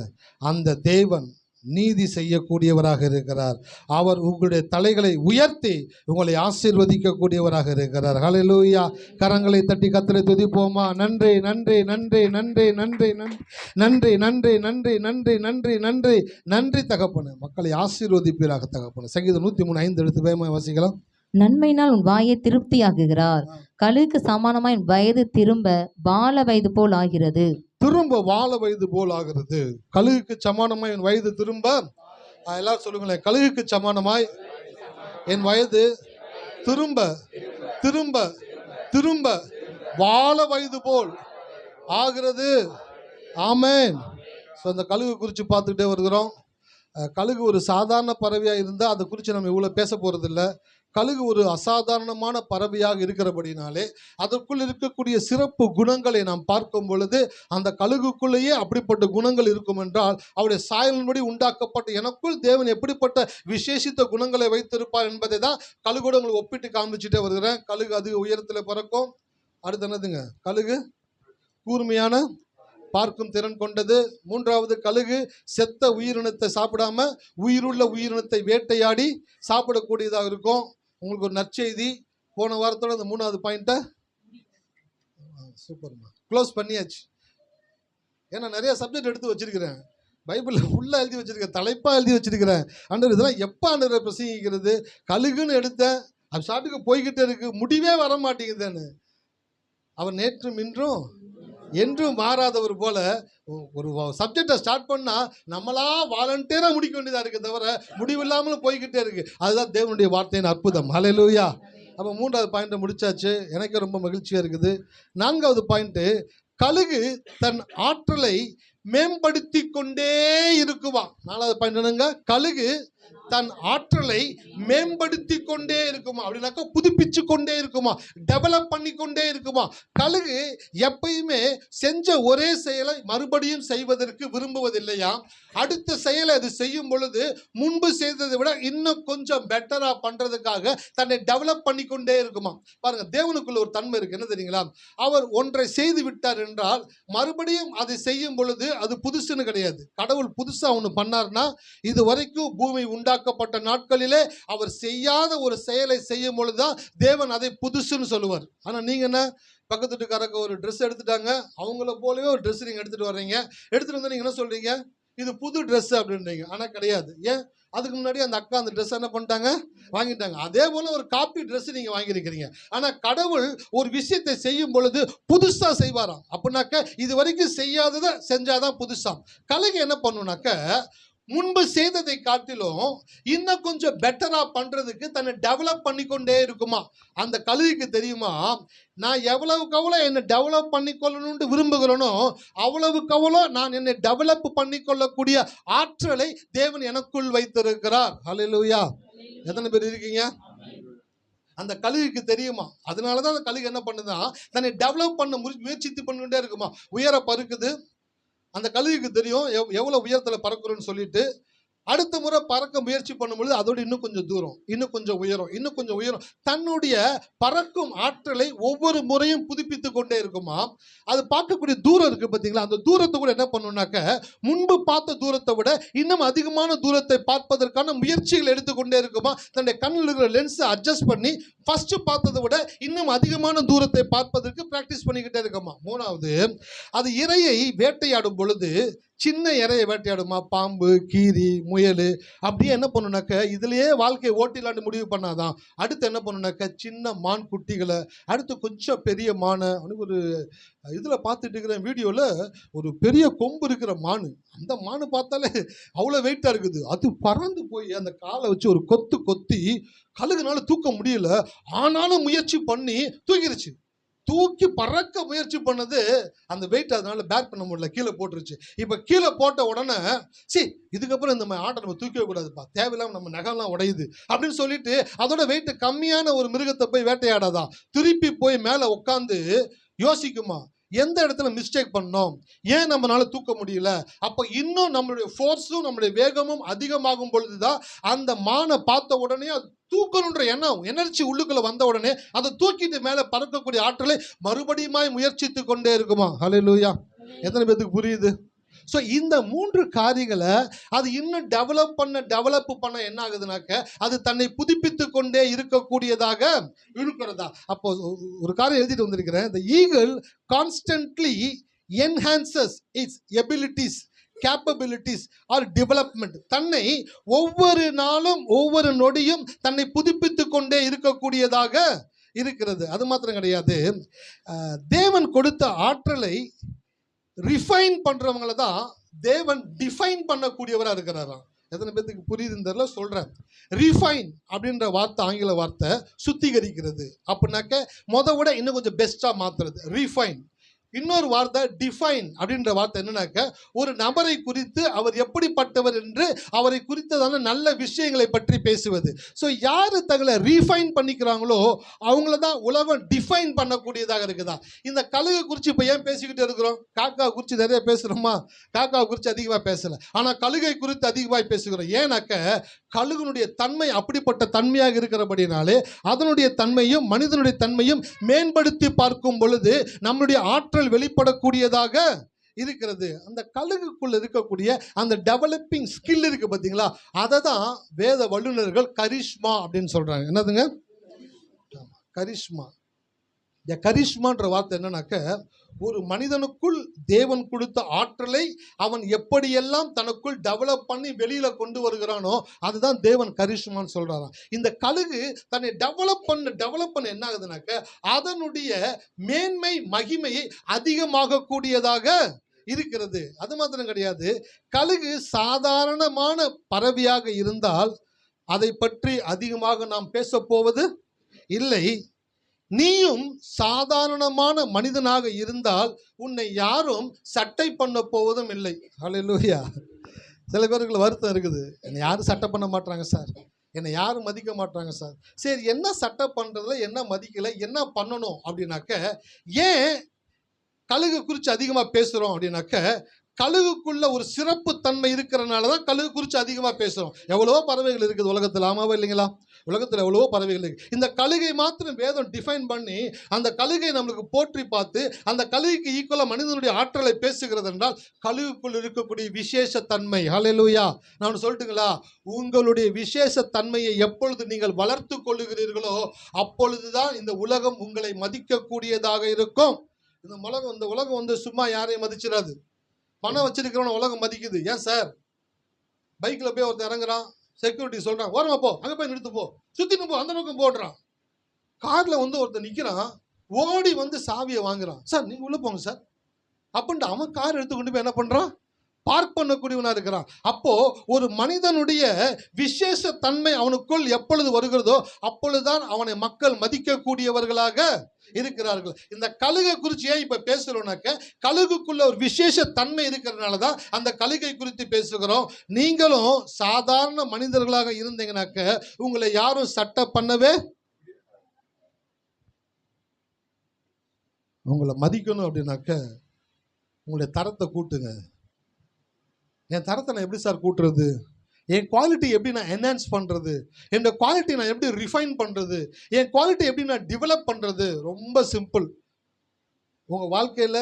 அந்த தேவன் நீதி செய்யக்கூடியவராக இருக்கிறார். அவர் உங்களுடைய தலைகளை உயர்த்தி உங்களை ஆசீர்வதிக்கக்கூடியவராக இருக்கிறார். ஹல்லேலூயா. கரங்களை தட்டி கர்த்தரை துதிப்போமா? நன்றி நன்றி நன்றி நன்றி நன்றி நன்றி நன்றி நன்றி நன்றி நன்றி நன்றி நன்றி தகப்பனே. மக்களை ஆசீர்வதிப்பீராக தகப்பனே. சங்கீதம் 103:5 எடுத்து வேகமாக வாசிக்கலாம். நன்மையினால் உன் வாயை திருப்தியாக்குகிறார், கழுகுக்கு சமானமாய் உன் வயது திரும்ப பால வயது போல் ஆகிறது. திரும்ப வாழ வயது போல் ஆகிறது. கழுகுக்கு சமானமாய் என் வயது திரும்ப, எல்லாரும் சொல்லுங்களேன், கழுகுக்கு சமானமாய் என் வயது திரும்ப திரும்ப திரும்ப வாழ வயது போல் ஆகிறது. ஆமென். ஸோ அந்த கழுகு குறித்து பார்த்துக்கிட்டே வருகிறோம். கழுகு ஒரு சாதாரண பறவையாக இருந்தால் அதை குறித்து நம்ம இவ்வளோ பேச போகிறதில்ல. கழுகு ஒரு அசாதாரணமான பறவையாக இருக்கிறபடினாலே அதற்குள் இருக்கக்கூடிய சிறப்பு குணங்களை நாம் பார்க்கும் பொழுது அந்த கழுகுக்குள்ளேயே அப்படிப்பட்ட குணங்கள் இருக்கும் என்றால், அவருடைய சாயலின்படி உண்டாக்கப்பட்ட எனக்குள் தேவன் எப்படிப்பட்ட விசேஷித்த குணங்களை வைத்திருப்பார் என்பதை தான் கழுகோடு உங்களுக்கு ஒப்பிட்டு காண்பிச்சுட்டே வருகிறேன். கழுகு அதிக உயரத்தில் பறக்கும். அடுத்து என்னதுங்க? கழுகு கூர்மையான பார்க்கும் திறன் கொண்டது. 3வது, கழுகு செத்த உயிரினத்தை சாப்பிடாம உயிருள்ள உயிரினத்தை வேட்டையாடி சாப்பிடக்கூடியதாக இருக்கும். உங்களுக்கு ஒரு நற்செய்தி, போன வாரத்தோட அந்த 3வது பாயிண்ட்டை சூப்பர்மா க்ளோஸ் பண்ணியாச்சு. ஏன்னா நிறைய சப்ஜெக்ட் எடுத்து வச்சிருக்கிறேன், பைபிளில் ஃபுல்லாக எழுதி வச்சிருக்கேன், தலைப்பாக எழுதி வச்சிருக்கிறேன். ஆண்டவர் இதெல்லாம் எப்போ ஆண்டவரை பிரசங்கிக்கிறது? கழுகுன்னு எடுத்தேன், அது சாட்டுக்கு போய்கிட்டே இருக்கு, முடிவே வர மாட்டேங்குதுன்னு. அவர் நேற்றும் இன்றும் என்றும் மாறாதவர் போல ஒரு சப்ஜெக்டை ஸ்டார்ட் பண்ணால் நம்மளா வாலண்டியராக முடிக்க வேண்டியதாக இருக்குது, தவிர முடிவில்லாமலும் போய்கிட்டே இருக்குது. அதுதான் தேவனுடைய வார்த்தையின் அற்புதம். ஹல்லேலூயா. அப்போ 3வது பாயிண்ட்டை முடிச்சாச்சு. எனக்கு ரொம்ப மகிழ்ச்சியாக இருக்குது. 4வது பாயிண்ட்டு, கழுகு தன் ஆற்றலை மேம்படுத்தி கொண்டே இருக்குமா. 4வது பாயிண்ட் என்னங்க? கழுகு தன் ஆற்றலை மேம்படுத்தி கொண்டே இருக்குமா, அப்படின்னாக்கா புதுப்பிச்சு கொண்டே இருக்குமா, டெவலப் பண்ணி கொண்டே இருக்குமா. கழுகு எப்பயுமே செஞ்ச ஒரே செயலை மறுபடியும் செய்வதற்கு விரும்புவதில்லையா. அடுத்த செயலை அது செய்யும் பொழுது முன்பு செய்ததை விட இன்னும் கொஞ்சம் பெட்டரா பண்றதுக்காக தன்னை டெவலப் பண்ணி கொண்டே இருக்குமா. பாருங்க, தேவனுக்குள்ள ஒரு தன்மை இருக்கு, என்ன தெரியுங்களா? அவர் ஒன்றை செய்து விட்டார் என்றால் மறுபடியும் அதை செய்யும் பொழுது அது புதுசுன்னு கிடையாது. கடவுள் புதுசா ஒன்று பண்ணார்னா, இது வரைக்கும் பூமி உண்டாக்கப்பட்ட நாட்களிலே அவர் செய்யாத ஒரு செயலை செய்யும் பொழுதுதான் தேவன் அதை புதுசுன்னு சொல்லுவார். ஆனா நீங்க என்ன, பக்கத்து வீட்டுக்காரங்க ஒரு ட்ரெஸ் எடுத்துட்டாங்க, அவங்கள போலவே ஒரு ட்ரெஸ் நீங்க எடுத்துட்டு வர்றீங்க, எடுத்துட்டு வந்து நீங்க என்ன சொல்றீங்க, இது புது ட்ரெஸ் அப்படின்றீங்க. ஆனா கிடையாது. ஏன்? அதுக்கு முன்னாடி அந்த அக்கா அந்த ட்ரெஸ் என்ன பண்ணிட்டாங்க, வாங்கிட்டாங்க. அதே போல ஒரு காப்பி ட்ரெஸ் நீங்க வாங்கியிருக்கிறீங்க. ஆனா கடவுள் ஒரு விஷயத்தை செய்யும் பொழுது புதுசா செய்வாராம். அப்படின்னாக்க இது வரைக்கும் செய்யாததை செஞ்சாதான் புதுசாம். கலைஞர் என்ன பண்ணுனாக்க, முன்பு செய்ததை காட்டிலும் இன்னும் கொஞ்சம் பெட்டரா பண்றதுக்கு தன்னை டெவலப் பண்ணிக்கொண்டே இருக்குமா. அந்த கழுகுக்கு தெரியுமா, நான் எவ்வளவுக்கு எவ்வளவு என்னை டெவலப் பண்ணிக்கொள்ளணும்னு விரும்புகிறேனோ அவ்வளவுக்கு அவ்வளோ நான் என்னை டெவலப் பண்ணிக்கொள்ளக்கூடிய ஆற்றலை தேவன் எனக்குள் வைத்திருக்கிறார். ஹல்லேலூயா. எத்தனை பேர் இருக்கீங்க? அந்த கழுகுக்கு தெரியுமா. அதனாலதான் அந்த கழுகு என்ன பண்ணுதான், தன்னை டெவலப் பண்ண முயற்சித்து பண்ணிட்டே இருக்குமா. உயர பறக்குது. அந்த கழுகுக்கு தெரியும் எவ்வளவு உயரத்துல பறக்குறோன்னு சொல்லிட்டு, அடுத்த முறை பறக்க முயற்சி பண்ணும்பொழுது அதோட இன்னும் கொஞ்சம் தூரம், இன்னும் கொஞ்சம் உயரம், இன்னும் கொஞ்சம் உயரம், தன்னுடைய பறக்கும் ஆற்றலை ஒவ்வொரு முறையும் புதுப்பித்து கொண்டே இருக்குமா. அது பார்க்கக்கூடிய தூரம் இருக்கு பார்த்தீங்களா, அந்த தூரத்தை கூட என்ன பண்ணுனாக்க, முன்பு பார்த்த தூரத்தை விட இன்னும் அதிகமான தூரத்தை பார்ப்பதற்கான முயற்சிகள் எடுத்துக்கொண்டே இருக்குமா. தன்னுடைய கண்ணில் இருக்கிற லென்ஸை அட்ஜஸ்ட் பண்ணி ஃபர்ஸ்ட் பார்த்ததை விட இன்னும் அதிகமான தூரத்தை பார்ப்பதற்கு பிராக்டிஸ் பண்ணிக்கிட்டே இருக்குமா. மூணாவது, அது இரையை வேட்டையாடும் பொழுது சின்ன இறையை வேட்டையாடுமா, பாம்பு, கீரி, முயல், அப்படியே என்ன பண்ணுனாக்க இதுலயே வாழ்க்கையை ஓட்டிலாண்டு முடிவு பண்ணாதான். அடுத்து என்ன பண்ணுனாக்க சின்ன மான் குட்டிகளை, அடுத்து கொஞ்சம் பெரிய மானை. ஒரு இதில் பார்த்துட்டு இருக்கிற வீடியோவில் ஒரு பெரிய கொம்பு இருக்கிற மான், அந்த மான் பார்த்தாலே அவ்வளோ வெயிட்டாக இருக்குது. அது பறந்து போய் அந்த காலை வச்சு ஒரு கொத்து கொத்தி கழுகுனால தூக்க முடியல, ஆனாலும் முயற்சி பண்ணி தூக்கிருச்சு. தூக்கி பறக்க முயற்சி பண்ணது அந்த வெயிட் அதனால பேர் பண்ண முடியல, கீழே போட்டுருச்சு. இப்போ கீழே போட்ட உடனே இதுக்கப்புறம் இந்த மாதிரி ஆட்டை நம்ம தூக்கவே கூடாதுப்பா, தேவையில்லாம நம்ம நகைலாம் உடையுது அப்படின்னு சொல்லிட்டு அதோட வெயிட் கம்மியான ஒரு மிருகத்தை போய் வேட்டையாடாதான். திருப்பி போய் மேலே உட்காந்து யோசிக்குமா, எந்த இடத்துல மிஸ்டேக் பண்ணோம், ஏன் நம்மளால தூக்க முடியல. அப்போ இன்னும் நம்மளுடைய ஃபோர்ஸும் நம்மளுடைய வேகமும் அதிகமாகும் பொழுதுதான் அந்த மானை பார்த்த உடனே தூக்கணுன்ற எண்ணம், எனர்ஜி உள்ளுக்குள்ள வந்த உடனே அதை தூக்கிட்டு மேலே பறக்கக்கூடிய ஆற்றலை மறுபடியும் முயற்சித்து கொண்டே இருக்குமா. ஹல்லேலூயா. எத்தனை பேருக்கு புரியுது? ஸோ இந்த 3 காரியங்களை அது இன்னும் டெவலப் பண்ண என்ன ஆகுதுனாக்க, அது தன்னை புதுப்பித்து கொண்டே இருக்கக்கூடியதாக இருக்கிறதா. அப்போ ஒரு காரியம் எழுதிட்டு வந்திருக்கிறேன். The eagle constantly enhances its abilities, capabilities or development. தன்னை ஒவ்வொரு நாளும் ஒவ்வொரு நொடியும் தன்னை புதுப்பித்து கொண்டே இருக்கக்கூடியதாக இருக்கிறது. அது மாத்திரம் கிடையாது, தேவன் கொடுத்த ஆற்றலை ரிஃபைன் பண்றவங்கள தான் தேவன் டிஃபைன் பண்ணக்கூடியவராக இருக்கிறாராம். எத்தனை பேருக்கு புரியுதுன்னு தெரியல, சொல்றேன். ரிஃபைன் அப்படின்ற வார்த்தை ஆங்கில வார்த்தை சுத்திகரிக்கிறது. அப்படின்னாக்க விட இன்னும் கொஞ்சம் பெஸ்டா மாத்துறது ரிஃபைன். இன்னொரு வார்த்தை டிஃபைன் அப்படின்ற வார்த்தை என்னன்னாக்க, ஒரு நபரை குறித்து அவர் எப்படிப்பட்டவர் என்று அவரை குறித்ததான நல்ல விஷயங்களை பற்றி பேசுவது. ஸோ யார் தங்களை ரீஃபைன் பண்ணிக்கிறாங்களோ அவங்கள தான் உலகம் டிஃபைன் பண்ணக்கூடியதாக இருக்குதா. இந்த கழுகை குறித்து இப்போ ஏன் பேசிக்கிட்டு இருக்கிறோம்? காக்கா குறித்து நிறைய பேசுகிறோமா? காக்கா குறித்து அதிகமாக பேசலை, ஆனால் கழுகை குறித்து அதிகமாக பேசுகிறோம். ஏன்னாக்க கழுகுனுடைய தன்மை அப்படிப்பட்ட தன்மையாக இருக்கிறபடினாலே அதனுடைய தன்மையும் மனிதனுடைய தன்மையும் மேம்படுத்தி பார்க்கும் பொழுது நம்முடைய ஆற்றல் வெளிப்படக்கூடியதாக இருக்கிறது. அந்த கழுகுக்குள்ள இருக்கக்கூடிய அந்த டெவலப்பிங் ஸ்கில் இருக்கு பார்த்தீங்களா, அதை தான் வேத வல்லுநர்கள் கரிஷ்மா அப்படின்னு சொல்றாங்க. என்னதுங்க கரிஷ்மா? இந்த கரிஷ்மான்ற வார்த்தை என்னன்னாக்க, ஒரு மனிதனுக்குள் தேவன் கொடுத்த ஆற்றலை அவன் எப்படியெல்லாம் தனக்குள் டெவலப் பண்ணி வெளியில கொண்டு வருகிறானோ அதுதான் தேவன் கரிஷ்மான்னு சொல்றாராம். இந்த கழுகு தன்னை டெவலப் பண்ண என்ன ஆகுதுனாக்க, அதனுடைய மேன்மை மகிமையை அதிகமாக கூடியதாக இருக்கிறது. அது மாத்திரம் கிடையாது, கழுகு சாதாரணமான பறவையாக இருந்தால் அதை பற்றி அதிகமாக நாம் பேச போவது இல்லை. நீயும் சாதாரணமான மனிதனாக இருந்தால் உன்னை யாரும் சட்டை பண்ண போவதும் இல்லை. ஹல்லேலூயா. சில பேருக்கு வருத்தம் இருக்குது, என்னை யாரும் சட்டை பண்ண மாட்டாங்க சார், என்னை யாரும் மதிக்க மாட்டாங்க சார். சரி, என்ன சட்டை பண்ணுறதுல என்ன மதிக்கலை, என்ன பண்ணணும் அப்படின்னாக்க, ஏன் கழுகு குறித்து அதிகமாக பேசுகிறோம் அப்படின்னாக்க, கழுகுக்குள்ள ஒரு சிறப்பு தன்மை இருக்கிறனால தான் கழுகு குறித்து அதிகமாக பேசுகிறோம். எவ்வளவோ பறவைகள் இருக்குது உலகத்தில், ஆமாவா இல்லைங்களா? உலகத்தில் எவ்வளவோ பறவைகள் இருக்குது. இந்த கழுகை மாத்திரம் வேதம் டிஃபைன் பண்ணி அந்த கழுகை நம்மளுக்கு போற்றி பார்த்து அந்த கழுகுக்கு ஈக்குவலாக மனிதனுடைய ஆற்றலை பேசுகிறது என்றால் கழுகுக்குள் இருக்கக்கூடிய விசேஷ தன்மை. ஹல்லேலூயா. நான் சொல்லட்டுங்களா, உங்களுடைய விசேஷ தன்மையை எப்பொழுது நீங்கள் வளர்த்து கொள்ளுகிறீர்களோ அப்பொழுதுதான் இந்த உலகம் உங்களை மதிக்கக்கூடியதாக இருக்கும். இந்த உலகம் வந்து சும்மா யாரையும் மதிச்சிடாது. பணம் வச்சிருக்கிறவன உலகம் மதிக்குது. ஏன் சார், பைக்கில் போய் ஒருத்தர் இறங்குறான், செக்யூரிட்டி சொல்கிறான் ஓரமா போ, அங்கே போய் நிறுத்து போ, சுற்றின்னு போ, அந்த பக்கம் போடுறான். காரில் வந்து ஒருத்தர் நிற்கிறான், ஓடி வந்து சாவியை வாங்குறான். சார் நீங்கள் உள்ளே போங்க சார் அப்படின்ட்டு அவன் கார் எடுத்து கொண்டு போய் என்ன பண்ணுறான், பார்க் பண்ணக்கூடியவனா இருக்கிறான். அப்போ ஒரு மனிதனுடைய விசேஷ தன்மை அவனுக்குள் எப்பொழுது வருகிறதோ அப்பொழுதுதான் அவனை மக்கள் மதிக்கக்கூடியவர்களாக இருக்கிறார்கள். இந்த கழுகை குறித்து ஏன் இப்ப பேசுறோம்னாக்க, கழுகுக்குள்ள ஒரு விசேஷ தன்மை இருக்கிறதுனால தான் அந்த கழுகை குறித்து பேசுகிறோம். நீங்களும் சாதாரண மனிதர்களாக இருந்தீங்கன்னாக்க உங்களை யாரும் சட்டம் பண்ணவே, உங்களை மதிக்கணும் அப்படின்னாக்க உங்களுடைய தரத்தை கூட்டுங்க. என் தரத்தை நான் எப்படி சார் கூட்டுறது, என் குவாலிட்டி எப்படி நான் என்ஹான்ஸ் பண்ணுறது, என் குவாலிட்டி நான் எப்படி ரிஃபைன் பண்ணுறது, என் குவாலிட்டி எப்படி நான் டெவலப் பண்ணுறது? ரொம்ப சிம்பிள். உங்கள் வாழ்க்கையில்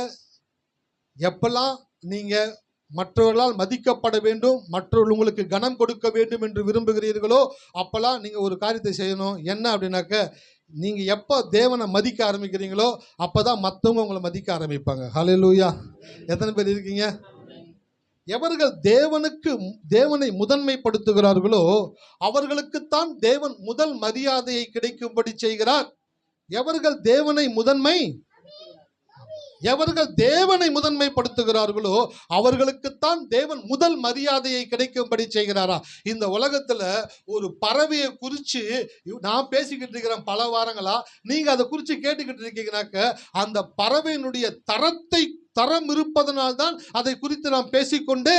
எப்பெல்லாம் நீங்கள் மற்றவர்களால் மதிக்கப்பட வேண்டும், மற்றவர்கள் உங்களுக்கு கனம் கொடுக்க வேண்டும் என்று விரும்புகிறீர்களோ அப்போல்லாம் நீங்கள் ஒரு காரியத்தை செய்யணும். என்ன அப்படின்னாக்க, நீங்கள் எப்போ தேவனை மதிக்க ஆரம்பிக்கிறீங்களோ அப்போ தான் மற்றவங்க உங்களை மதிக்க ஆரம்பிப்பாங்க. ஹல்லேலூயா. எத்தனை பேர் இருக்கீங்க? எவர்கள் தேவனை முதன்மைப்படுத்துகிறார்களோ அவர்களுக்குத்தான் தேவன் முதல் மரியாதையை கிடைக்கும்படி செய்கிறார். எவர்கள் தேவனை முதன்மைப்படுத்துகிறார்களோ அவர்களுக்குத்தான் தேவன் முதல் மரியாதையை கிடைக்கும்படி செய்கிறாரா? இந்த உலகத்துல ஒரு பறவையை குறித்து நான் பேசிக்கிட்டு இருக்கிறேன் பல வாரங்களா, நீங்க அதை குறித்து கேட்டுக்கிட்டு இருக்கீங்கன்னாக்க அந்த பறவையினுடைய தரம் இருப்பதனால்தான் அதை குறித்து நாம் பேசிக்கொண்டு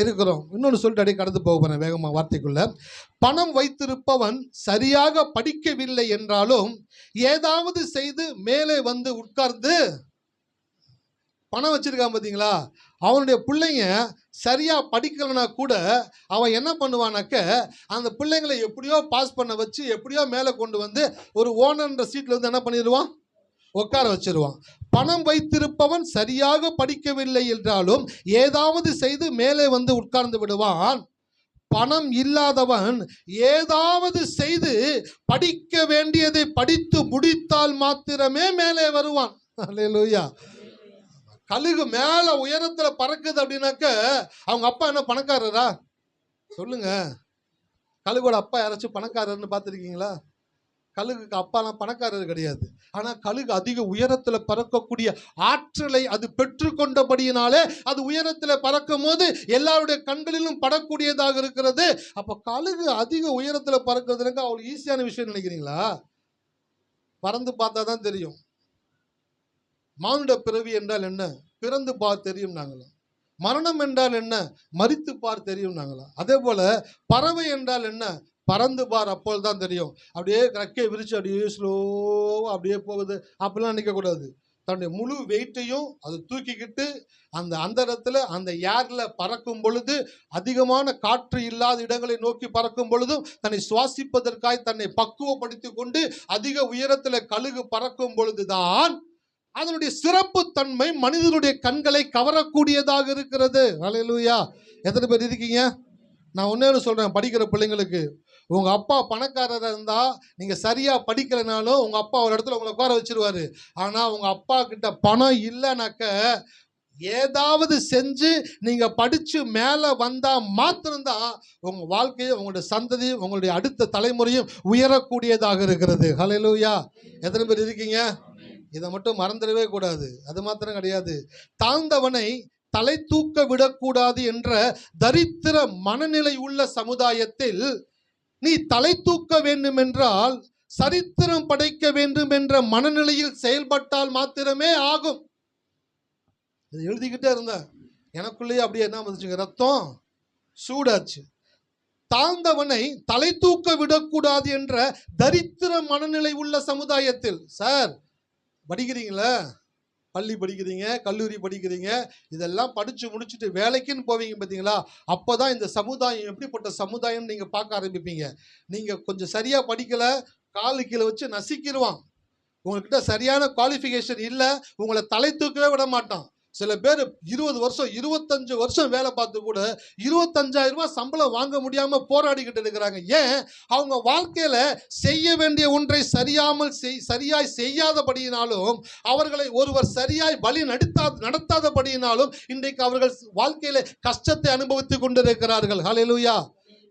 இருக்கிறோம். இன்னொன்று சொல்லிட்டு அடி கடந்து போகிறேன் வேகமாக வார்த்தைக்குள்ள. பணம் வைத்திருப்பவன் சரியாக படிக்கவில்லை என்றாலும் ஏதாவது செய்து மேலே வந்து உட்கார்ந்து, பணம் வச்சிருக்கான் பார்த்தீங்களா, அவனுடைய பிள்ளைங்க சரியா படிக்கலைன்னா கூட அவன் என்ன பண்ணுவானாக்க அந்த பிள்ளைங்களை எப்படியோ பாஸ் பண்ண வச்சு எப்படியோ மேலே கொண்டு வந்து ஒரு ஓனர்ன்ற சீட்ல இருந்து என்ன பண்ணிடுவான், உட்கார வச்சிருவான். பணம் வைத்திருப்பவன் சரியாக படிக்கவில்லை என்றாலும் ஏதாவது செய்து மேலே வந்து உட்கார்ந்து விடுவான். பணம் இல்லாதவன் ஏதாவது செய்து படிக்க வேண்டியதை படித்து முடித்தால் மாத்திரமே மேலே வருவான். அல்லேலூயா. கழுகு மேல உயரத்துல பறக்குது அப்படின்னாக்க அவங்க அப்பா என்ன பணக்காரரா? சொல்லுங்க. கழுகோட அப்பா யாராச்சும் பணக்காரர்னு பார்த்துருக்கீங்களா? கழுகுக்கு அப்பாலாம் பணக்காரர் கிடையாது. ஆனால் கழுகு அதிக உயரத்தில் பறக்கக்கூடிய ஆற்றலை அது பெற்றுக்கொண்டபடியினாலே அது உயரத்தில் பறக்கும் போது எல்லாருடைய கண்களிலும் படக்கூடியதாக இருக்கிறது. அப்போ கழுகு அதிக உயரத்தில் பறக்கிறதுக்கு அவ்வளோ ஈஸியான விஷயம் நினைக்கிறீங்களா? பறந்து பார்த்தா தான் தெரியும். மானுட பிறவி என்றால் என்ன, பிறந்து பார் தெரியும் நாங்களாம். மரணம் என்றால் என்ன, மரித்து பார் தெரியும் நாங்களாம். அதே போல பறவை என்றால் என்ன, பறந்து பார் அப்போது தான் தெரியும். அப்படியே ரெக்கை விரிச்சு அப்படியே ஸ்லோவாக அப்படியே போகுது அப்படிலாம் நினைக்கக்கூடாது. தன்னுடைய முழு வெயிட்டையும் அது தூக்கிக்கிட்டு அந்த அந்தரத்தில் அந்த ஏரில் பறக்கும் பொழுது, அதிகமான காற்று இல்லாத இடங்களை நோக்கி பறக்கும் பொழுதும் தன்னை சுவாசிப்பதற்காய் தன்னை பக்குவப்படுத்தி கொண்டு அதிக உயரத்தில் கழுகு பறக்கும் பொழுதுதான் அதனுடைய சிறப்பு தன்மை மனிதனுடைய கண்களை கவரக்கூடியதாக இருக்கிறது. ஹல்லேலூயா. எத்தனை பேர் இருக்கீங்க? நான் ஒன்னே சொல்றேன் படிக்கிற பிள்ளைங்களுக்கு, உங்க அப்பா பணக்காரராக இருந்தா நீங்க சரியா படிக்கலைனாலும் உங்க அப்பா ஒரு இடத்துல உங்களை உட்கார வச்சிருவாரு. ஆனா உங்க அப்பா கிட்ட பணம் இல்லைனாக்க ஏதாவது செஞ்சு நீங்க படிச்சு மேல வந்தா மாத்திரம்தான் உங்க வாழ்க்கையும் உங்களுடைய சந்ததியும் உங்களுடைய அடுத்த தலைமுறையும் உயரக்கூடியதாக இருக்கிறது. ஹல்லேலூயா. எத்தனை பேர் இருக்கீங்க? இதை மட்டும் மறந்துடவே கூடாது. அது மாத்திரம் கிடையாது, தாழ்ந்தவனை தலை தூக்க விடக்கூடாது என்ற தரித்திர மனநிலை உள்ள சமுதாயத்தில் நீ தலை தூக்க வேண்டும் என்றால் சரித்திரம் படைக்க வேண்டும் என்ற மனநிலையில் செயல்பட்டால் மாத்திரமே ஆகும். இதை எழுதிக்கிட்டே இருந்தேன், எனக்குள்ளேயே அப்படியே என்ன வந்துச்சுங்க, ரத்தம் சூடாச்சு. தாழ்ந்தவனை தலை தூக்க விடக்கூடாது என்ற தரித்திர மனநிலை உள்ள சமுதாயத்தில், சார் படிக்கிறீங்களா, பள்ளி படிக்கிறீங்க, கல்லூரி படிக்கிறீங்க, இதெல்லாம் படிச்சு முடிச்சுட்டு வேலைக்குன்னு போவீங்க பார்த்தீங்களா? அப்பதான் இந்த சமுதாயம் எப்படிப்பட்ட சமுதாயம்னு நீங்க பார்க்க ஆரம்பிப்பீங்க. நீங்க கொஞ்சம் சரியா படிக்கல, காலு கீழ வச்சு நசுக்கிருவான். உங்ககிட்ட சரியான குவாலிஃபிகேஷன் இல்ல, உங்கள தலை தூக்கவே விட மாட்டான். சில பேர் 20 வருஷம் 25 வருஷம் வேலை பார்த்து கூட 25,000 ரூபாய் சம்பளம் வாங்க முடியாம போராடிக்கிட்டு இருக்கிறாங்க. ஏன்? அவங்க வாழ்க்கையில செய்ய வேண்டிய ஒன்றை சரியாய் செய்யாதபடியினாலும், அவர்களை ஒருவர் சரியாய் வழி நடத்தாதபடியினாலும் இன்றைக்கு அவர்கள் வாழ்க்கையில கஷ்டத்தை அனுபவித்துக் கொண்டிருக்கிறார்கள். ஹல்லேலூயா.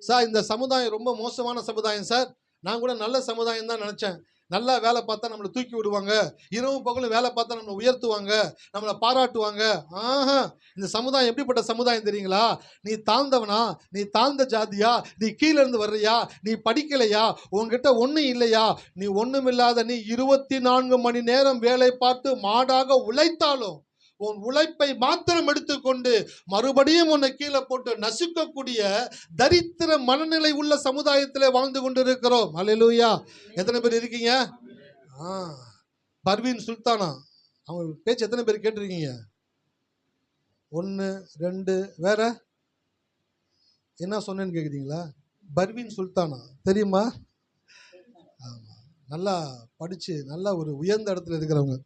சார், இந்த சமுதாயம் ரொம்ப மோசமான சமுதாயம் சார். நான் கூட நல்ல சமுதாயம் தான் நினைச்சேன். நல்லா வேலை பார்த்தா நம்மளை தூக்கி விடுவாங்க, இரவும் பகலும் வேலை பார்த்தா நம்மளை உயர்த்துவாங்க, நம்மளை பாராட்டுவாங்க. ஆஹா, இந்த சமுதாயம் எப்படிப்பட்ட சமுதாயம் தெரியுங்களா? நீ தாழ்ந்தவனா, நீ தாழ்ந்த ஜாதியா, நீ கீழே இருந்து வர்றியா, நீ படிக்கலையா, உன்கிட்ட ஒன்றும் இல்லையா, நீ ஒன்றும் இல்லாத நீ 24 மணி நேரம் வேலை பார்த்து மாடாக உழைத்தாலும் உன் உழைப்பை மாத்திரம் எடுத்துக்கொண்டு மறுபடியும் உன்னை கீழே போட்டு நசுக்கக்கூடிய தரித்திர மனநிலை உள்ள சமுதாயத்தில் வாழ்ந்து கொண்டிருக்கிறோம். அல்லேலூயா. எத்தனை பேர் இருக்கீங்க? பர்வீன் சுல்தானா, அவங்க பேச்சு எத்தனை பேர் கேட்டிருக்கீங்க? 1 2 வேற என்ன சொன்னேன்னு கேட்குறீங்களா? பர்வீன் சுல்தானா தெரியுமா? ஆமாம், நல்லா படித்து நல்லா ஒரு உயர்ந்த இடத்துல இருக்கிறவங்க.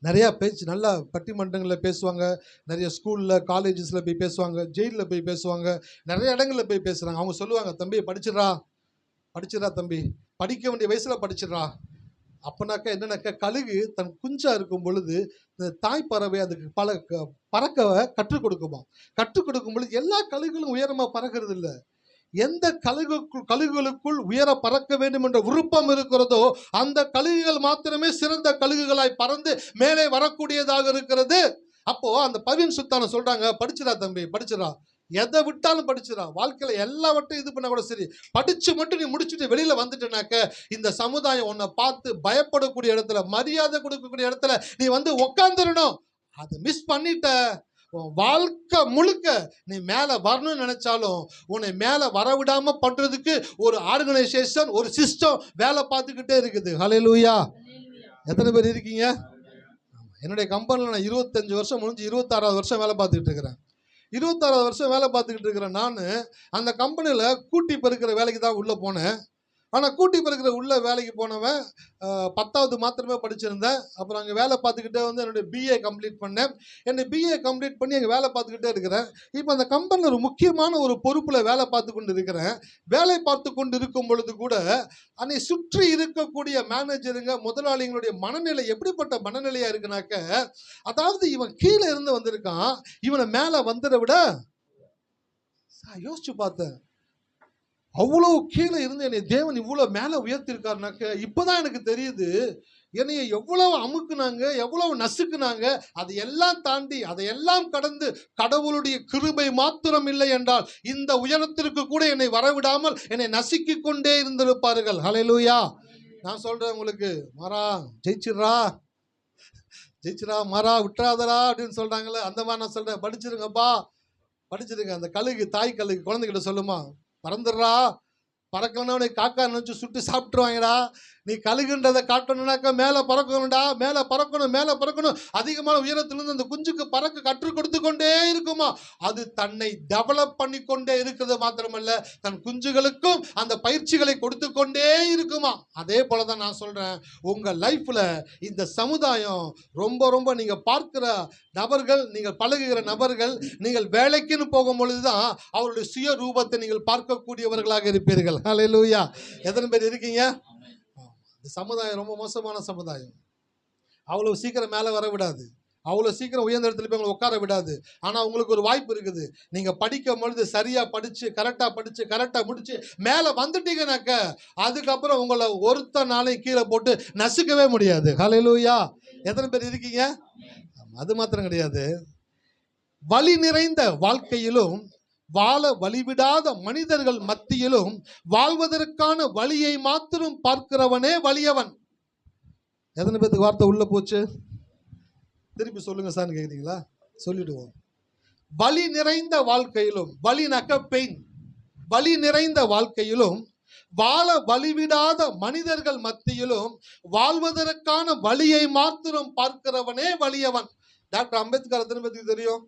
நிறையா பேச்சு நல்லா பட்டிமன்றங்களில் பேசுவாங்க, நிறைய ஸ்கூலில் காலேஜஸில் போய் பேசுவாங்க, ஜெயிலில் போய் பேசுவாங்க, நிறைய இடங்களில் போய் பேசுகிறாங்க. அவங்க சொல்லுவாங்க, தம்பி படிச்சிடறா தம்பி, படிக்க வேண்டிய வயசில் படிச்சிடறா. அப்போனாக்கா என்னன்னாக்கா, கழுகு தன் குஞ்சா இருக்கும் பொழுது இந்த தாய் பறவை அதுக்கு பறக்க கற்றுக் கொடுக்கும் பொழுது எல்லா கழுகுகளும் உயரமாக பறக்கிறது இல்லை. எந்த கழுகுகளுக்குள் உயர பறக்க வேண்டும் என்ற விருப்பம் இருக்கிறதோ அந்த கழுகுகள் மாத்திரமே சிறந்த கழுகுகளாய் பறந்து மேலே வரக்கூடியதாக இருக்கிறது. அப்போ அந்த பர்வீன் சுல்தானை சொல்றாங்க, படிச்சிடா தம்பி, படிச்சிடா, எதை விட்டாலும் படிச்சிடா, வாழ்க்கையில எல்லாவற்றையும் இது பண்ண கூட சரி, படிச்சு மட்டும் நீ முடிச்சுட்டு வெளியில வந்துட்டனாக்க இந்த சமுதாயம் உன்னை பார்த்து பயப்படக்கூடிய இடத்துல, மரியாதை கொடுக்கக்கூடிய இடத்துல நீ வந்து உக்காந்துடணும். அதை மிஸ் பண்ணிட்ட, வாழ்க்கை முழுக்க நீ மேல வரணும்னு நினைச்சாலும் உன்னை மேல வரவிடாம பண்றதுக்கு ஒரு ஆர்கனைசேஷன், ஒரு சிஸ்டம் வேலை பார்த்துக்கிட்டே இருக்குது. ஹல்லேலூயா. எத்தனை பேர் இருக்கீங்க? என்னுடைய கம்பெனியில் நான் 25 வருஷம் முடிஞ்சு 26வது வருஷம் வேலை பார்த்துக்கிட்டு இருக்கிறேன். 26வது வருஷம் வேலை பார்த்துக்கிட்டு இருக்கிறேன். நான் அந்த கம்பெனியில் கூட்டி பெருக்கிற வேலைக்கு தான் உள்ளே போனேன். ஆனால் கூட்டி பெருக்கிற உள்ள வேலைக்கு போனவன் 10வது மாத்திரமே படிச்சிருந்தேன். அப்புறம் அங்கே வேலை பார்த்துக்கிட்டே வந்து என்னுடைய பிஏ கம்ப்ளீட் பண்ணேன். என்னை பிஏ கம்ப்ளீட் பண்ணி அங்கே வேலை பார்த்துக்கிட்டே இருக்கிறேன். இப்போ அந்த கம்பெனியில் ஒரு முக்கியமான ஒரு பொறுப்பில் வேலை பார்த்து கொண்டு இருக்கிறேன். வேலை பார்த்து கொண்டு இருக்கும் பொழுது கூட அதை சுற்றி இருக்கக்கூடிய மேனேஜருங்க, முதலாளிகளுடைய மனநிலை எப்படிப்பட்ட மனநிலையாக இருக்குனாக்க, அதாவது இவன் கீழே இருந்து வந்திருக்கான், இவனை மேலே வந்துட விட யோசிச்சு பார்த்தேன். அவ்வளோ கீழே இருந்து என்னை தேவன் இவ்வளோ மேலே உயர்த்திருக்காருனாக்க இப்போதான் எனக்கு தெரியுது என்னைய எவ்வளவு அமுக்குனாங்க, எவ்வளவு நசுக்குனாங்க. அதையெல்லாம் தாண்டி அதையெல்லாம் கடந்து கடவுளுடைய கிருபை மாத்திரம் இல்லை என்றால் இந்த உயரத்திற்கு கூட என்னை வரவிடாமல் என்னை நசுக்கி கொண்டே இருந்திருப்பார்கள். ஹல்லேலூயா. நான் சொல்றேன் உங்களுக்கு, மாறா ஜெயிச்சிடுறா மாறா விட்டுறாதரா அப்படின்னு சொல்றாங்களே, அந்த மாதிரி நான் சொல்றேன், படிச்சிருங்கப்பா, படிச்சிருங்க. அந்த கழுகு, தாய் கழுகு குழந்தைகிட்ட சொல்லுமா, பறந்துடுறா, பறக்கலன்னா உனக்கு காக்கா நினச்சி சுட்டு சாப்பிட்ருவாங்கடா. நீ கழுகுன்றதை காட்டணுன்னாக்கா மேலே பறக்கணும்டா, மேலே பறக்கணும். அதிகமான உயரத்திலிருந்து அந்த குஞ்சுக்கு பறக்க கற்றுக் கொடுத்து கொண்டே இருக்குமா. அது தன்னை டெவலப் பண்ணி கொண்டே இருக்கிறது மாத்திரமல்ல, தன் குஞ்சுகளுக்கும் அந்த பயிற்சிகளை கொடுத்து கொண்டே இருக்குமா. அதே போல தான் நான் சொல்கிறேன், உங்கள் லைஃப்பில் இந்த சமுதாயம் ரொம்ப நீங்கள் பார்க்கிற நபர்கள், நீங்கள் பழகுகிற நபர்கள், நீங்கள் வேலைக்குன்னு போகும் பொழுது தான் அவருடைய சுய ரூபத்தை நீங்கள் பார்க்கக்கூடியவர்களாக இருப்பீர்கள். ஹல்லேலூயா. எத்தனை பேர் இருக்கீங்க? இந்த சமுதாயம் ரொம்ப மோசமான சமுதாயம். அவ்வளோ சீக்கிரம் மேலே வர விடாது, அவ்வளோ சீக்கிரம் உயர்ந்த இடத்துல போய் உங்களை உட்கார விடாது. ஆனால் உங்களுக்கு ஒரு வாய்ப்பு இருக்குது. நீங்கள் படிக்கும் பொழுது சரியாக படித்து கரெக்டாக முடித்து மேலே வந்துட்டீங்கன்னாக்க அதுக்கப்புறம் உங்களை ஒருத்த நாளையும் கீழே போட்டு நசுக்கவே முடியாது. ஹல்லேலூயா. எத்தனை பேர் இருக்கீங்க? அது மாத்திரம் கிடையாது, வலி நிறைந்த வாழ்க்கையிலும் வாழ வழிவிடாத மனிதர்கள் மத்தியிலும் வாழ்வதற்கான வழியை மாத்திரம் பார்க்கிறவனே வலியவன். எத்தனை பேருக்கு வார்த்தை உள்ள போச்சு? திருப்பி சொல்லுங்க சார்னு கேக்குறீங்களா? சொல்லிடுவோம். வலி நிறைந்த வாழ்க்கையிலும், வலினாக்க பெயின், வலி நிறைந்த வாழ்க்கையிலும் வாழ வழிவிடாத மனிதர்கள் மத்தியிலும் வாழ்வதற்கான வழியை மாத்திரம் பார்க்கிறவனே வலியவன். டாக்டர் அம்பேத்கர் எத்தனை பேருக்கு தெரியும்?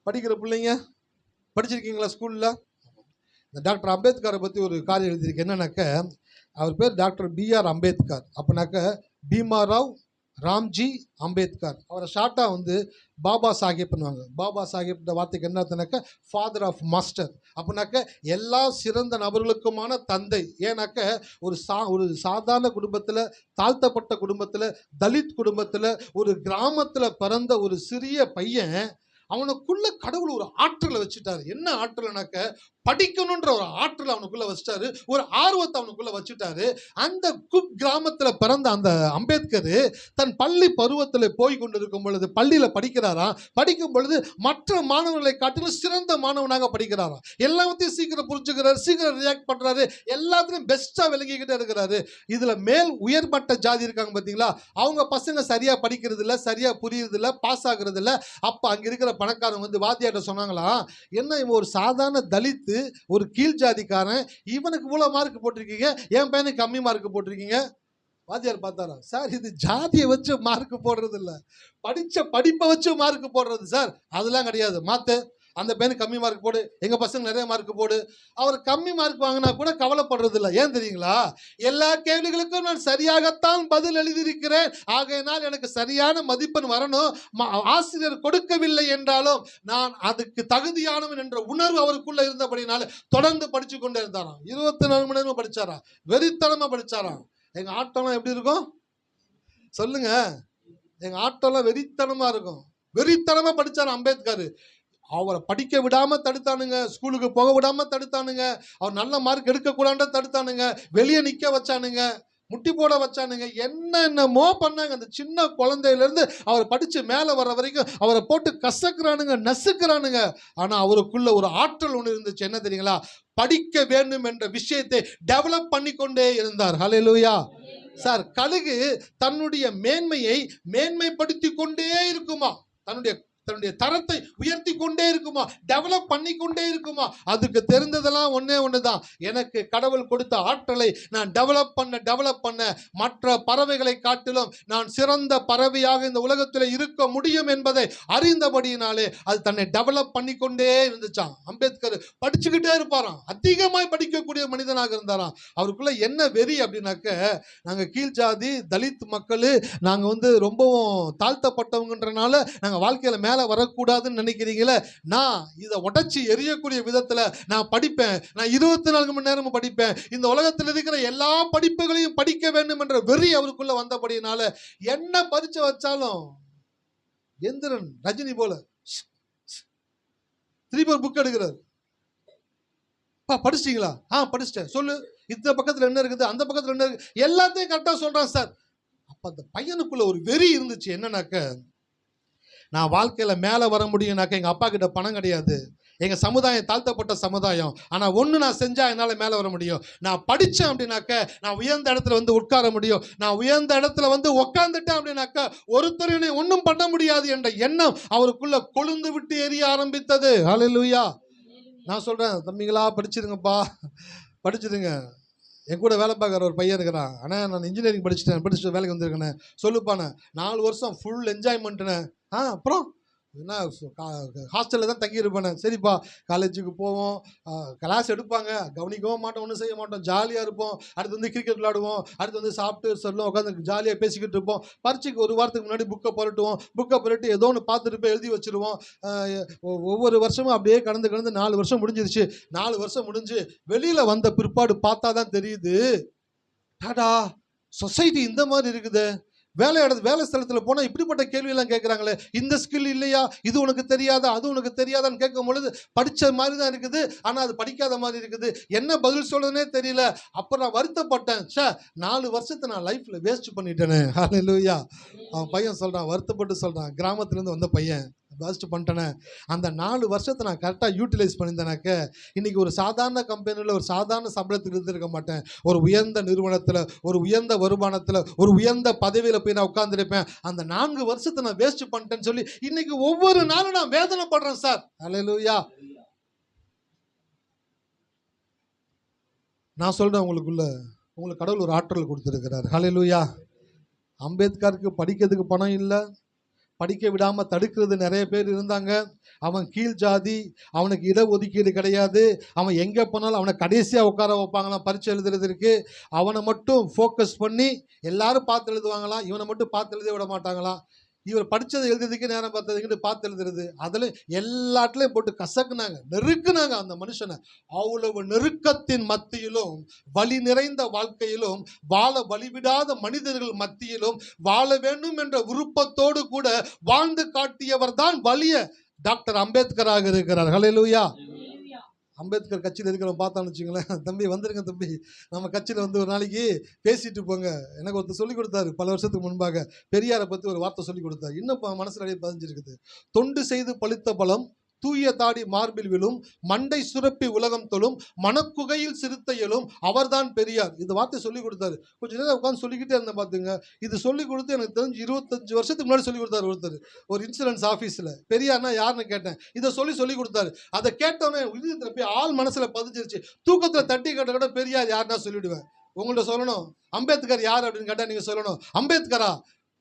படிக்கிற பிள்ளைங்க படிச்சிருக்கீங்களா ஸ்கூல்ல? இந்த டாக்டர் அம்பேத்கரை பற்றி ஒரு காரியம் எழுதியிருக்கு. என்னன்னாக்க, அவர் பேர் டாக்டர் B.R. அம்பேத்கர். அப்படின்னாக்க பீமாராவ் ராம்ஜி அம்பேத்கர். அவரை ஷார்ட்டாக வந்து பாபா சாஹேப்னுவாங்க. பாபா சாஹேப் இந்த வார்த்தைக்கு என்ன அர்த்தம்னாக்க ஃபாதர் ஆஃப் மாஸ்டர். அப்படின்னாக்க எல்லா சிறந்த நபர்களுக்குமான தந்தை. ஏன்னாக்க ஒரு சாதாரண குடும்பத்தில், தாழ்த்தப்பட்ட குடும்பத்தில், தலித் குடும்பத்தில், ஒரு கிராமத்தில் பிறந்த ஒரு சிறிய பையன், அவனுக்குள்ள கடவுள் ஒரு ஆற்றலை வச்சுட்டாரு. என்ன ஆற்றல்னாக்க, படிக்கணுன்ற ஒரு ஆற்றல் அவனுக்குள்ள வச்சுட்டாரு, ஒரு ஆர்வத்தை அவனுக்குள்ள வச்சுட்டாரு. அந்த கிராமத்துல பிறந்த அந்த அம்பேத்கர் தன் பள்ளி பருவத்தில் போய் கொண்டிருக்கும் பொழுது, பள்ளியில படிக்கிறாராம். படிக்கும் பொழுது மற்ற மாணவர்களை காட்டிலும் சிறந்த மாணவனாக படிக்கிறாராம். எல்லாத்தையும் சீக்கிரம் புரிஞ்சுக்கிறாரு, சீக்கிரம் ரியாக்ட் பண்றாரு, எல்லாத்துலையும் பெஸ்டா விளங்கிக்கிட்டே இருக்கிறாரு. இதுல மேல் உயர்மட்ட ஜாதி இருக்காங்க பாத்தீங்களா, அவங்க பசங்க சரியா படிக்கிறது இல்ல, சரியா புரியுறது இல்ல, பாஸ் ஆகுறது இல்ல. அப்ப அங்க இருக்கிற பணக்காரங்க வந்து வாத்தியார்ட்ட சொன்னாங்களா, என்ன இவன் ஒரு சாதாரண தலித், ஒரு கீழ் ஜாதிக்காரன், இவனுக்கு இவ்வளவு மார்க் போட்டிருக்கீங்க, என் பையனுக்கு கம்மி மார்க் போட்டிருக்கீங்க. வாத்தியார் பார்த்தாரா, சார் இது ஜாதியை வச்சு மார்க் போடுறது இல்ல, படிச்ச படிப்பை வச்சு மார்க் போடுறது சார், அதெல்லாம் கிடையாது, மாத்து, அந்த பையனுக்கு கம்மி மார்க் போடு, எங்க பசங்க நிறைய மார்க் போடு. அவர் கம்மி மார்க் வாங்கினா கூட கவலைப்படுறது இல்லை. ஏன் தெரியுங்களா, எல்லா கேள்விகளுக்கும் நான் சரியாகத்தான் பதில் எழுதியிருக்கிறேன், ஆகையினால் எனக்கு சரியான மதிப்பெண் வரணும். ஆசிரியர் கொடுக்கவில்லை என்றாலும் நான் அதுக்கு தகுதியானவன் என்ற உணர்வு அவருக்குள்ள இருந்தபடினால தொடர்ந்து படிச்சு கொண்டே இருந்தாராம். 24 மணி நேரம் படிச்சாராம், வெறித்தனமா படிச்சாராம். எங்க ஆட்டம்லாம் எப்படி இருக்கும் சொல்லுங்க? எங்க ஆட்டம்லாம் வெறித்தனமா இருக்கும். வெறித்தனமா படிச்சாராம் அம்பேத்கர். அவரை படிக்க விடாம தடுத்தானுங்க, ஸ்கூலுக்கு போக விடாம தடுத்தானுங்க, அவர் நல்ல மார்க் எடுக்கக்கூடாது தடுத்தானுங்க, வெளியே நிக்க வச்சானுங்க, முட்டி போட வச்சானுங்க, என்னென்னமோ பண்ணாங்க. அந்த சின்ன குழந்தையிலேருந்து அவர் படித்து மேலே வர்ற வரைக்கும் அவரை போட்டு கசக்குறானுங்க, நசுக்கிறானுங்க. ஆனால் அவருக்குள்ள ஒரு ஆற்றல் ஒன்று இருந்துச்சு. என்ன தெரியுங்களா, படிக்க வேண்டும் என்ற விஷயத்தை டெவலப் பண்ணிக்கொண்டே இருந்தார். ஹல்லேலூயா. சார், கழுகு தன்னுடைய மேன்மையை மேன்மைப்படுத்தி கொண்டே இருக்குமா, தன்னுடைய தரத்தை உயர்த்தி கொண்டே இருக்குமா, டெவலப் பண்ணி கொண்டே இருக்குமா. அதுக்கு தெரிந்ததெல்லாம் ஒன்னே ஒண்ணுதான், எனக்கு கடவுள் கொடுத்த ஆற்றலை நான் டெவலப் பண்ண மற்ற பறவைகளை காட்டிலும் நான் சிறந்த பறவையாக இந்த உலகத்தில் இருக்க முடியும் என்பதை அறிந்தபடியினாலே அது தன்னை டெவலப் பண்ணி கொண்டே இருந்துச்சான். அம்பேத்கர் படிச்சுக்கிட்டே இருப்பாராம், அதிகமாய் படிக்கக்கூடிய மனிதனாக இருந்தாராம். அவருக்குள்ள என்ன வெறி அப்படின்னாக்க, நாங்கள் கீழ் ஜாதி தலித் மக்கள், நாங்கள் வந்து ரொம்பவும் தாழ்த்தப்பட்டவங்கன்றனால நாங்கள் வாழ்க்கையில் மேலே வரக்கூடாதுன்னு நினைக்கிறீங்களே, நான் இதை உடைச்சி எரியக்கூடிய விதத்தில் நான் படிப்பேன், நான் 24 மணி நேரமும் படிப்பேன், இந்த உலகத்தில் இருக்கிற எல்லா படிப்புகளையும் படிக்க வேண்டும் என்ற வெறி அவருக்குள்ள வந்தபடினால என்ன பரிச்சை வச்சாலும் எந்திரன் ரஜினி போல திருப்பி ஒரு புக் எடுக்கிறார். படிச்சிட்டீங்களா? படிச்சிட்டேன். சொல்லு, இந்த பக்கத்தில் என்ன இருக்குது, அந்த பக்கத்தில் என்ன இருக்கு, எல்லாத்தையும் கரெக்டாக சொல்றான் சார். அப்ப அந்த பையனுக்குள்ள ஒரு வெறி இருந்துச்சு. என்னன்னாக்க, நான் வாழ்க்கையில் மேலே வர முடியும்னாக்க, எங்கள் அப்பா கிட்ட பணம் கிடையாது, எங்கள் சமுதாயம் தாழ்த்தப்பட்ட சமுதாயம், ஆனால் ஒன்று நான் செஞ்சால் என்னால் மேலே வர முடியும், நான் படித்தேன் அப்படின்னாக்க நான் உயர்ந்த இடத்துல வந்து உட்கார முடியும், நான் உயர்ந்த இடத்துல வந்து உட்காந்துட்டேன் அப்படின்னாக்க ஒருத்தர் ஒன்றும் பண்ண முடியாது என்ற எண்ணம் அவருக்குள்ள கொழுந்து விட்டு எரிய ஆரம்பித்தது. ஹல்லேலூயா. நான் சொல்கிறேன், தம்பிங்களா படிச்சிருங்கப்பா, படிச்சிருங்க. என் கூட வேலை பார்க்குற ஒரு பையன் இருக்கிறான், ஆனால் நான் இன்ஜினியரிங் படிச்சுட்டு வேலைக்கு வந்திருக்கேண்ணே. சொல்லுப்பாண்ணே, 4 வருஷம் ஃபுல் என்ஜாய்மெண்ட்டுண்ணே. அப்புறம் என்ன, ஹாஸ்டலில் தான் தங்கியிருப்பேண்ணே. சரிப்பா, காலேஜுக்கு போவோம், கிளாஸ் எடுப்பாங்க, கவனிக்கவும் மாட்டோம், ஒன்றும் செய்ய மாட்டோம், ஜாலியாக இருப்போம். அடுத்து வந்து கிரிக்கெட் விளாடுவோம், அடுத்து வந்து சாப்பிட்டு சொல்லுவோம், உட்காந்து ஜாலியாக பேசிக்கிட்டு இருப்போம். பரீட்சைக்கு ஒரு வாரத்துக்கு முன்னாடி புக்கை புரட்டு ஏதோ ஒன்று பார்த்துட்டு போய் எழுதி வச்சுருவோம். ஒவ்வொரு வருஷமும் அப்படியே கடந்து 4 வருஷம் முடிஞ்சிருச்சு. 4 வருஷம் முடிஞ்சு வெளியில் வந்த பிற்பாடு பார்த்தா தான் தெரியுது, டாடா சொசைட்டி இந்த மாதிரி இருக்குது. வேலை ஸ்தலத்தில் போனால் இப்படிப்பட்ட கேள்வியெல்லாம் கேட்குறாங்களே, இந்த ஸ்கில் இல்லையா, இது உனக்கு தெரியாதா, அது உனக்கு தெரியாதான்னு கேட்கும் பொழுது படித்த மாதிரி தான் இருக்குது, ஆனால் அது படிக்காத மாதிரி இருக்குது, என்ன பதில் சொல்றதுனே தெரியல. அப்போ நான் வருத்தப்பட்டேன், 4 வருஷத்தை நான் லைஃப்பில் வேஸ்ட் பண்ணிட்டேனே. ஹல்லேலூயா. அவன் பையன் சொல்கிறான், வருத்தப்பட்டு சொல்கிறான், கிராமத்துலேருந்து வந்த பையன், வேஸ்ட் பண்ணிட்டேனே. அந்த 4 வருஷத்தை நான் கரெக்டாக யூட்டிலைஸ் பண்ணியிருந்தேனாக்க இன்றைக்கி ஒரு சாதாரண கம்பெனியில் ஒரு சாதாரண சம்பளத்துக்கு இருந்திருக்க மாட்டேன். ஒரு உயர்ந்த நிறுவனத்தில், ஒரு உயர்ந்த வருமானத்தில், ஒரு உயர்ந்த பதவியில் போய் நான் உட்கார்ந்துருப்பேன். அந்த 4 வருஷத்தை நான் வேஸ்ட் பண்ணிட்டேன்னு சொல்லி இன்றைக்கி ஒவ்வொரு நாளும் நான் வேதனைப்படுறேன் சார். ஹல்லேலூயா. நான் சொல்கிறேன், உங்களுக்கு கடவுள் ஒரு ஆற்றல் கொடுத்துருக்கிறார். ஹல்லேலூயா. அம்பேத்கருக்கு படிக்கிறதுக்கு பணம் இல்லை, படிக்க விடாமல் தடுக்கிறது நிறைய பேர் இருந்தாங்க. அவன் கீழ் ஜாதி, அவனுக்கு இடஒதுக்கீடு கிடையாது, அவன் எங்கே போனாலும் அவனை கடைசியாக உட்கார வைப்பாங்களாம் பரீட்சை எழுதுறதுக்கு. அவனை மட்டும் ஃபோக்கஸ் பண்ணி எல்லாரும் பார்த்து எழுதுவாங்களாம், இவனை மட்டும் பார்த்து எழுத விட மாட்டாங்களாம். இவர் படித்ததை எழுதுறதுக்கு நேரம் பார்த்ததுக்கிட்டு பார்த்து எழுதுறது, அதில் எல்லாத்துலேயும் போட்டு கசக்குனாங்க, நெருக்குனாங்க அந்த மனுஷனை. அவ்வளவு நெருக்கத்தின் மத்தியிலும், வலி நிறைந்த வாழ்க்கையிலும், வாழ வழிவிடாத மனிதர்கள் மத்தியிலும் வாழ வேண்டும் என்ற விருப்பத்தோடு கூட வாழ்ந்து காட்டியவர் தான் வலிய டாக்டர் அம்பேத்கராக இருக்கிறார். ஹல்லேலூயா. அம்பேத்கர் கட்சியில் இருக்கிறவங்க பார்த்தான்னு வச்சுங்களேன், தம்பி வந்துருங்க தம்பி, நம்ம கட்சியில் வந்து ஒரு நாளைக்கு பேசிட்டு போங்க. எனக்கு ஒருத்தர் சொல்லிக் கொடுத்தாரு பல வருஷத்துக்கு முன்பாக, பெரியாரை பற்றி ஒரு வார்த்தை சொல்லிக் கொடுத்தாரு, இன்னும் மனசில் நிறைய பதிஞ்சிருக்குது. தொண்டு செய்து பழித்த பலம் தூய தாடி மார்பில் விழும், மண்டை சுரப்பி உலகம் தொழும், மனக்குகையில் சிறுத்தையலும் அவர்தான் பெரியார். இந்த வார்த்தை சொல்லிக் கொடுத்தாரு. கொஞ்சம் நேரம் உட்காந்து சொல்லிக்கிட்டே இருந்தேன் பார்த்துங்க. இது சொல்லிக் கொடுத்து எனக்கு தெரிஞ்சு 25 வருஷத்துக்கு முன்னாடி சொல்லிக் கொடுத்தாரு ஒருத்தர், ஒரு இன்சூரன்ஸ் ஆஃபீஸில். பெரியார்னா யாருன்னு கேட்டேன், இதை சொல்லிக் கொடுத்தாரு. அதை கேட்டோன்னே இதயத்தில் போய் ஆள் மனசில் பதிஞ்சிருச்சு. தூக்கத்தில் தட்டி கேட்ட கூட பெரியார் யாருன்னா சொல்லிவிடுவேன். உங்கள்கிட்ட சொல்லணும் அம்பேத்கர் யார் அப்படின்னு கேட்டால் நீங்கள் சொல்லணும் அம்பேத்கரா.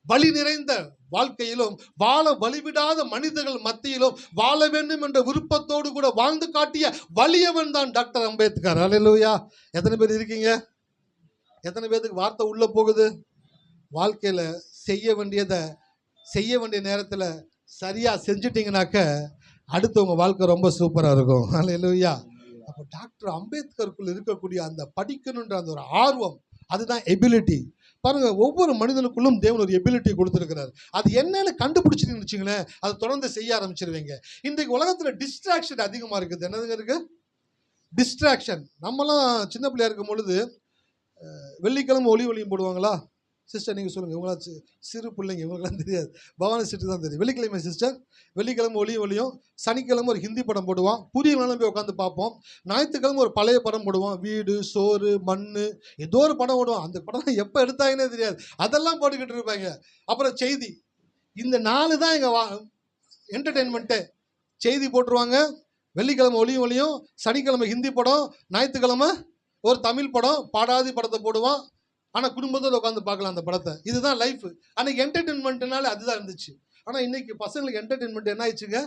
வலி நிறைந்த வாழ்க்கையிலும் வாழ வழிவிடாத மனிதர்கள் மத்தியிலும் வாழ வேண்டும் என்ற விருப்பத்தோடு கூட வாழ்ந்து காட்டிய வலியவன் தான் டாக்டர் அம்பேத்கர். ஹல்லேலூயா. எத்தனை பேர் இருக்கீங்க? எத்தனை பேருக்கு வார்த்தை உள்ள போகுது? வாழ்க்கையில் செய்ய வேண்டிய நேரத்தில் சரியாக செஞ்சிட்டிங்கனாக்க அடுத்தவங்க வாழ்க்கை ரொம்ப சூப்பராக இருக்கும். ஹல்லேலூயா. அப்போ டாக்டர் அம்பேத்கருக்குள் இருக்கக்கூடிய அந்த படிக்கணுன்ற அந்த ஒரு ஆர்வம், அதுதான் எபிலிட்டி. பாருங்க, ஒவ்வொரு மனிதனுக்குள்ளும் தேவன் ஒரு எபிலிட்டி கொடுத்துருக்கிறார். அது என்னன்னு கண்டுபிடிச்சிட்டீங்கன்னு வச்சுங்களேன், அதை தொடர்ந்து செய்ய ஆரம்பிச்சிருவீங்க. இன்றைக்கு உலகத்தில் டிஸ்ட்ராக்ஷன் அதிகமாக இருக்குது. என்னதுங்க இருக்கு? டிஸ்ட்ராக்ஷன். நம்மலாம் சின்ன பிள்ளையா இருக்கும் பொழுது வெள்ளிக்கிழமை ஒளியும் போடுவாங்களா? சிஸ்டர் நீங்கள் சொல்லுங்கள், இவங்களா சிறு பிள்ளைங்க, இவங்களுக்குலாம் தெரியாது, பவானி சிஸ்டர் தான் தெரியும். வெள்ளிக்கிழமை சிஸ்டர், வெள்ளிக்கிழமை ஒளியும், சனிக்கிழமை ஒரு ஹிந்தி படம் போடுவான், புரியலனாலும் போய் உட்காந்து பார்ப்போம். ஞாயிற்றுக்கிழமை ஒரு பழைய படம் போடுவான், வீடு சோறு மண், ஏதோ ஒரு படம் போடுவான். அந்த படம் எப்போ எடுத்தாங்கன்னே தெரியாது, அதெல்லாம் போட்டுக்கிட்டு இருப்பாங்க. அப்புறம் செய்தி. இந்த 4 தான் எங்கள் என்டர்டெயின்மெண்ட்டு. செய்தி போட்டுருவாங்க, வெள்ளிக்கிழமை ஒளியும், சனிக்கிழமை ஹிந்தி படம், ஞாயிற்றுக்கிழமை ஒரு தமிழ் படம், பாடாதி படத்தை போடுவான். ஆனால் குடும்பத்தோடு உட்காந்து பார்க்கலாம் அந்த படத்தை. இதுதான் லைஃப். அன்றைக்கி என்டர்டெயின்மெண்ட்னால அதுதான் இருந்துச்சு. ஆனால் இன்றைக்கி பசங்களுக்கு என்டர்டெயின்மெண்ட் என்ன ஆயிடுச்சுங்க?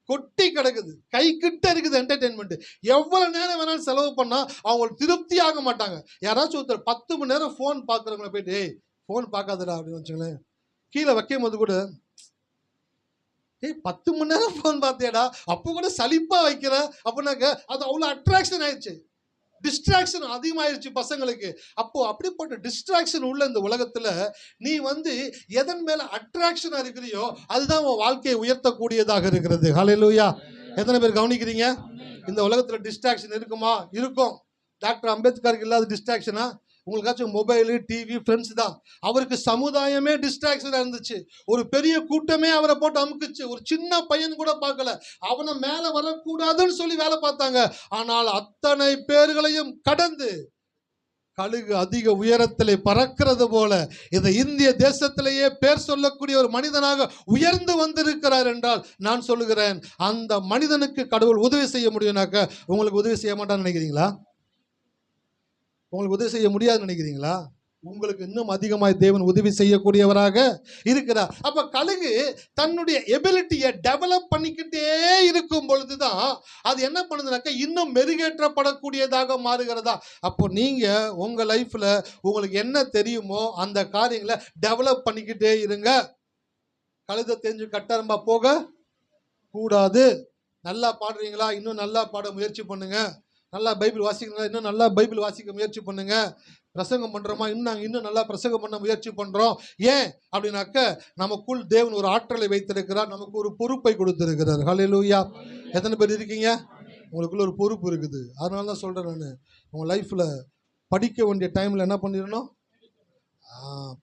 கொட்டி கிடக்குது, கை கிட்ட இருக்குது என்டர்டெயின்மெண்ட்டு. எவ்வளோ நேரம் வேணாலும் செலவு பண்ணால் அவங்களுக்கு திருப்தி ஆக மாட்டாங்க. யாராச்சும் ஒருத்தர் 10 மணி நேரம் ஃபோன் பார்க்குறவங்கள போயிட்டு, ஏய் ஃபோன் பார்க்காதடா அப்படின்னு வச்சுங்களேன், கீழே வைக்கும் போது கூட, ஏய் 10 மணி நேரம் ஃபோன் பார்த்தியாடா, அப்போ கூட சலிப்பாக வைக்கிற அப்படின்னாக்க அது அவ்வளோ அட்ராக்ஷன் ஆயிடுச்சு. டிஸ்ட்ராக்ஷன் அதிகமாயிருச்சு பசங்களுக்கு. அப்போ அப்படிப்பட்ட டிஸ்ட்ராக்ஷன் உள்ள இந்த உலகத்துல நீ வந்து எதன் மேல அட்ராக்ஷனா இருக்கிறியோ அதுதான் உன் வாழ்க்கையை உயர்த்தக்கூடியதாக இருக்கிறது. ஹல்லேலூயா. எத்தனை பேர் கவனிக்கிறீங்க? இந்த உலகத்துல டிஸ்ட்ராக்ஷன் இருக்குமா? இருக்கும். டாக்டர் அம்பேத்கருக்கு இல்லாத டிஸ்ட்ராக்ஷனா? உங்களுக்காச்சும் மொபைலு, டிவி, ஃப்ரெண்ட்ஸ் தான். அவருக்கு சமுதாயமே டிஸ்ட்ராக்ஷனாக இருந்துச்சு. ஒரு பெரிய கூட்டமே அவரை போட்டு அமுக்குச்சு. ஒரு சின்ன பையன் கூட பார்க்கல. அவனை மேலே வரக்கூடாதுன்னு சொல்லி வேலை பார்த்தாங்க. ஆனால் அத்தனை பேர்களையும் கடந்து கழுகு அதிக உயரத்திலே பறக்கிறது போல இந்த இந்திய தேசத்திலேயே பேர் சொல்லக்கூடிய ஒரு மனிதனாக உயர்ந்து வந்திருக்கிறார் என்றால் நான் சொல்லுகிறேன், அந்த மனிதனுக்கு கடவுள் உதவி செய்ய முடியும்னாக்க உங்களுக்கு உதவி செய்ய மாட்டான்னு நினைக்கிறீங்களா? உங்களுக்கு உதவி செய்ய முடியாதுன்னு நினைக்கிறீங்களா? உங்களுக்கு இன்னும் அதிகமாக தேவன் உதவி செய்யக்கூடியவராக இருக்கிறார். அப்ப கழுகு தன்னுடைய எபிலிட்டியை டெவலப் பண்ணிக்கிட்டே இருக்கும் பொழுதுதான் அது என்ன பண்ணுதுனாக்கா இன்னும் மெருகேற்றப்படக்கூடியதாக மாறுகிறதா. அப்போ நீங்க உங்க லைஃப்ல உங்களுக்கு என்ன தெரியுமோ அந்த காரியங்களை டெவலப் பண்ணிக்கிட்டே இருங்க. கழுதை தெரிஞ்சு கட்டரம்பா போக கூடாது. நல்லா பாடுறீங்களா? இன்னும் நல்லா பாட முயற்சி பண்ணுங்க. நல்லா பைபிள் வாசிக்கிறீங்களா? இன்னும் நல்லா பைபிள் வாசிக்க முயற்சி பண்ணுங்க. பிரசங்கம் பண்ணுறோமா? இன்னும் நல்லா பிரசங்கம் பண்ண முயற்சி பண்ணுறோம். ஏன் அப்படின்னாக்க நமக்குள் தேவன் ஒரு ஆற்றலை வைத்திருக்கிறார், நமக்கு ஒரு பொறுப்பை கொடுத்திருக்கிறார். ஹல்லேலூயா. எத்தனை பேர் இருக்கீங்க? உங்களுக்குள்ள ஒரு பொறுப்பு இருக்குது. அதனால தான் சொல்கிறேன், நான் உங்கள் லைஃப்பில் படிக்க வேண்டிய டைமில் என்ன பண்ணிடணும்?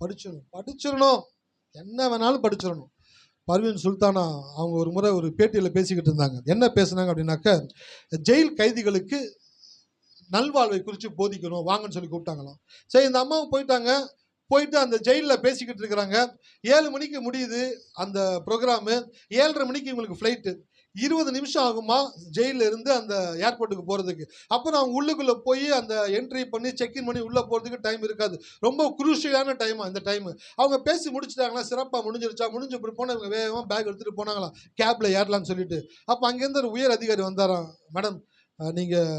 படிச்சிடணும். என்ன வேணாலும் படிச்சிடணும். பர்வீன் சுல்தானா அவங்க ஒரு முறை ஒரு பேட்டியில் பேசிக்கிட்டு இருந்தாங்க. என்ன பேசுனாங்க அப்படின்னாக்க, ஜெயில் கைதிகளுக்கு நல்வாழ்வை குறித்து போதிக்கணும் வாங்கன்னு சொல்லி கூப்பிட்டாங்களாம். சரி, இந்த அம்மாவும் போயிட்டு அந்த ஜெயிலில் பேசிக்கிட்டு இருக்கிறாங்க. 7 மணிக்கு முடியுது அந்த ப்ரோக்ராமு. 7:30 மணிக்கு இவங்களுக்கு ஃப்ளைட்டு. 20 நிமிஷம் ஆகுமா ஜெயிலில் இருந்து அந்த ஏர்போர்ட்டுக்கு போகிறதுக்கு. அப்புறம் அவங்க உள்ளுக்குள்ளே போய் அந்த என்ட்ரி பண்ணி செக்இன் பண்ணி உள்ளே போகிறதுக்கு டைம் இருக்காது. ரொம்ப குரூஷியலான டைம் அந்த டைமு. அவங்க பேசி முடிச்சிட்டாங்களா, சிறப்பாக முடிஞ்சிருச்சா, முடிஞ்ச இப்படி போனால் இவங்க வேகமாக பேக் எடுத்துகிட்டு போனாங்களாம் கேபில் ஏறலான்னு சொல்லிட்டு. அப்போ அங்கேருந்து ஒரு உயர் அதிகாரி வந்தாராம். மேடம், நீங்கள்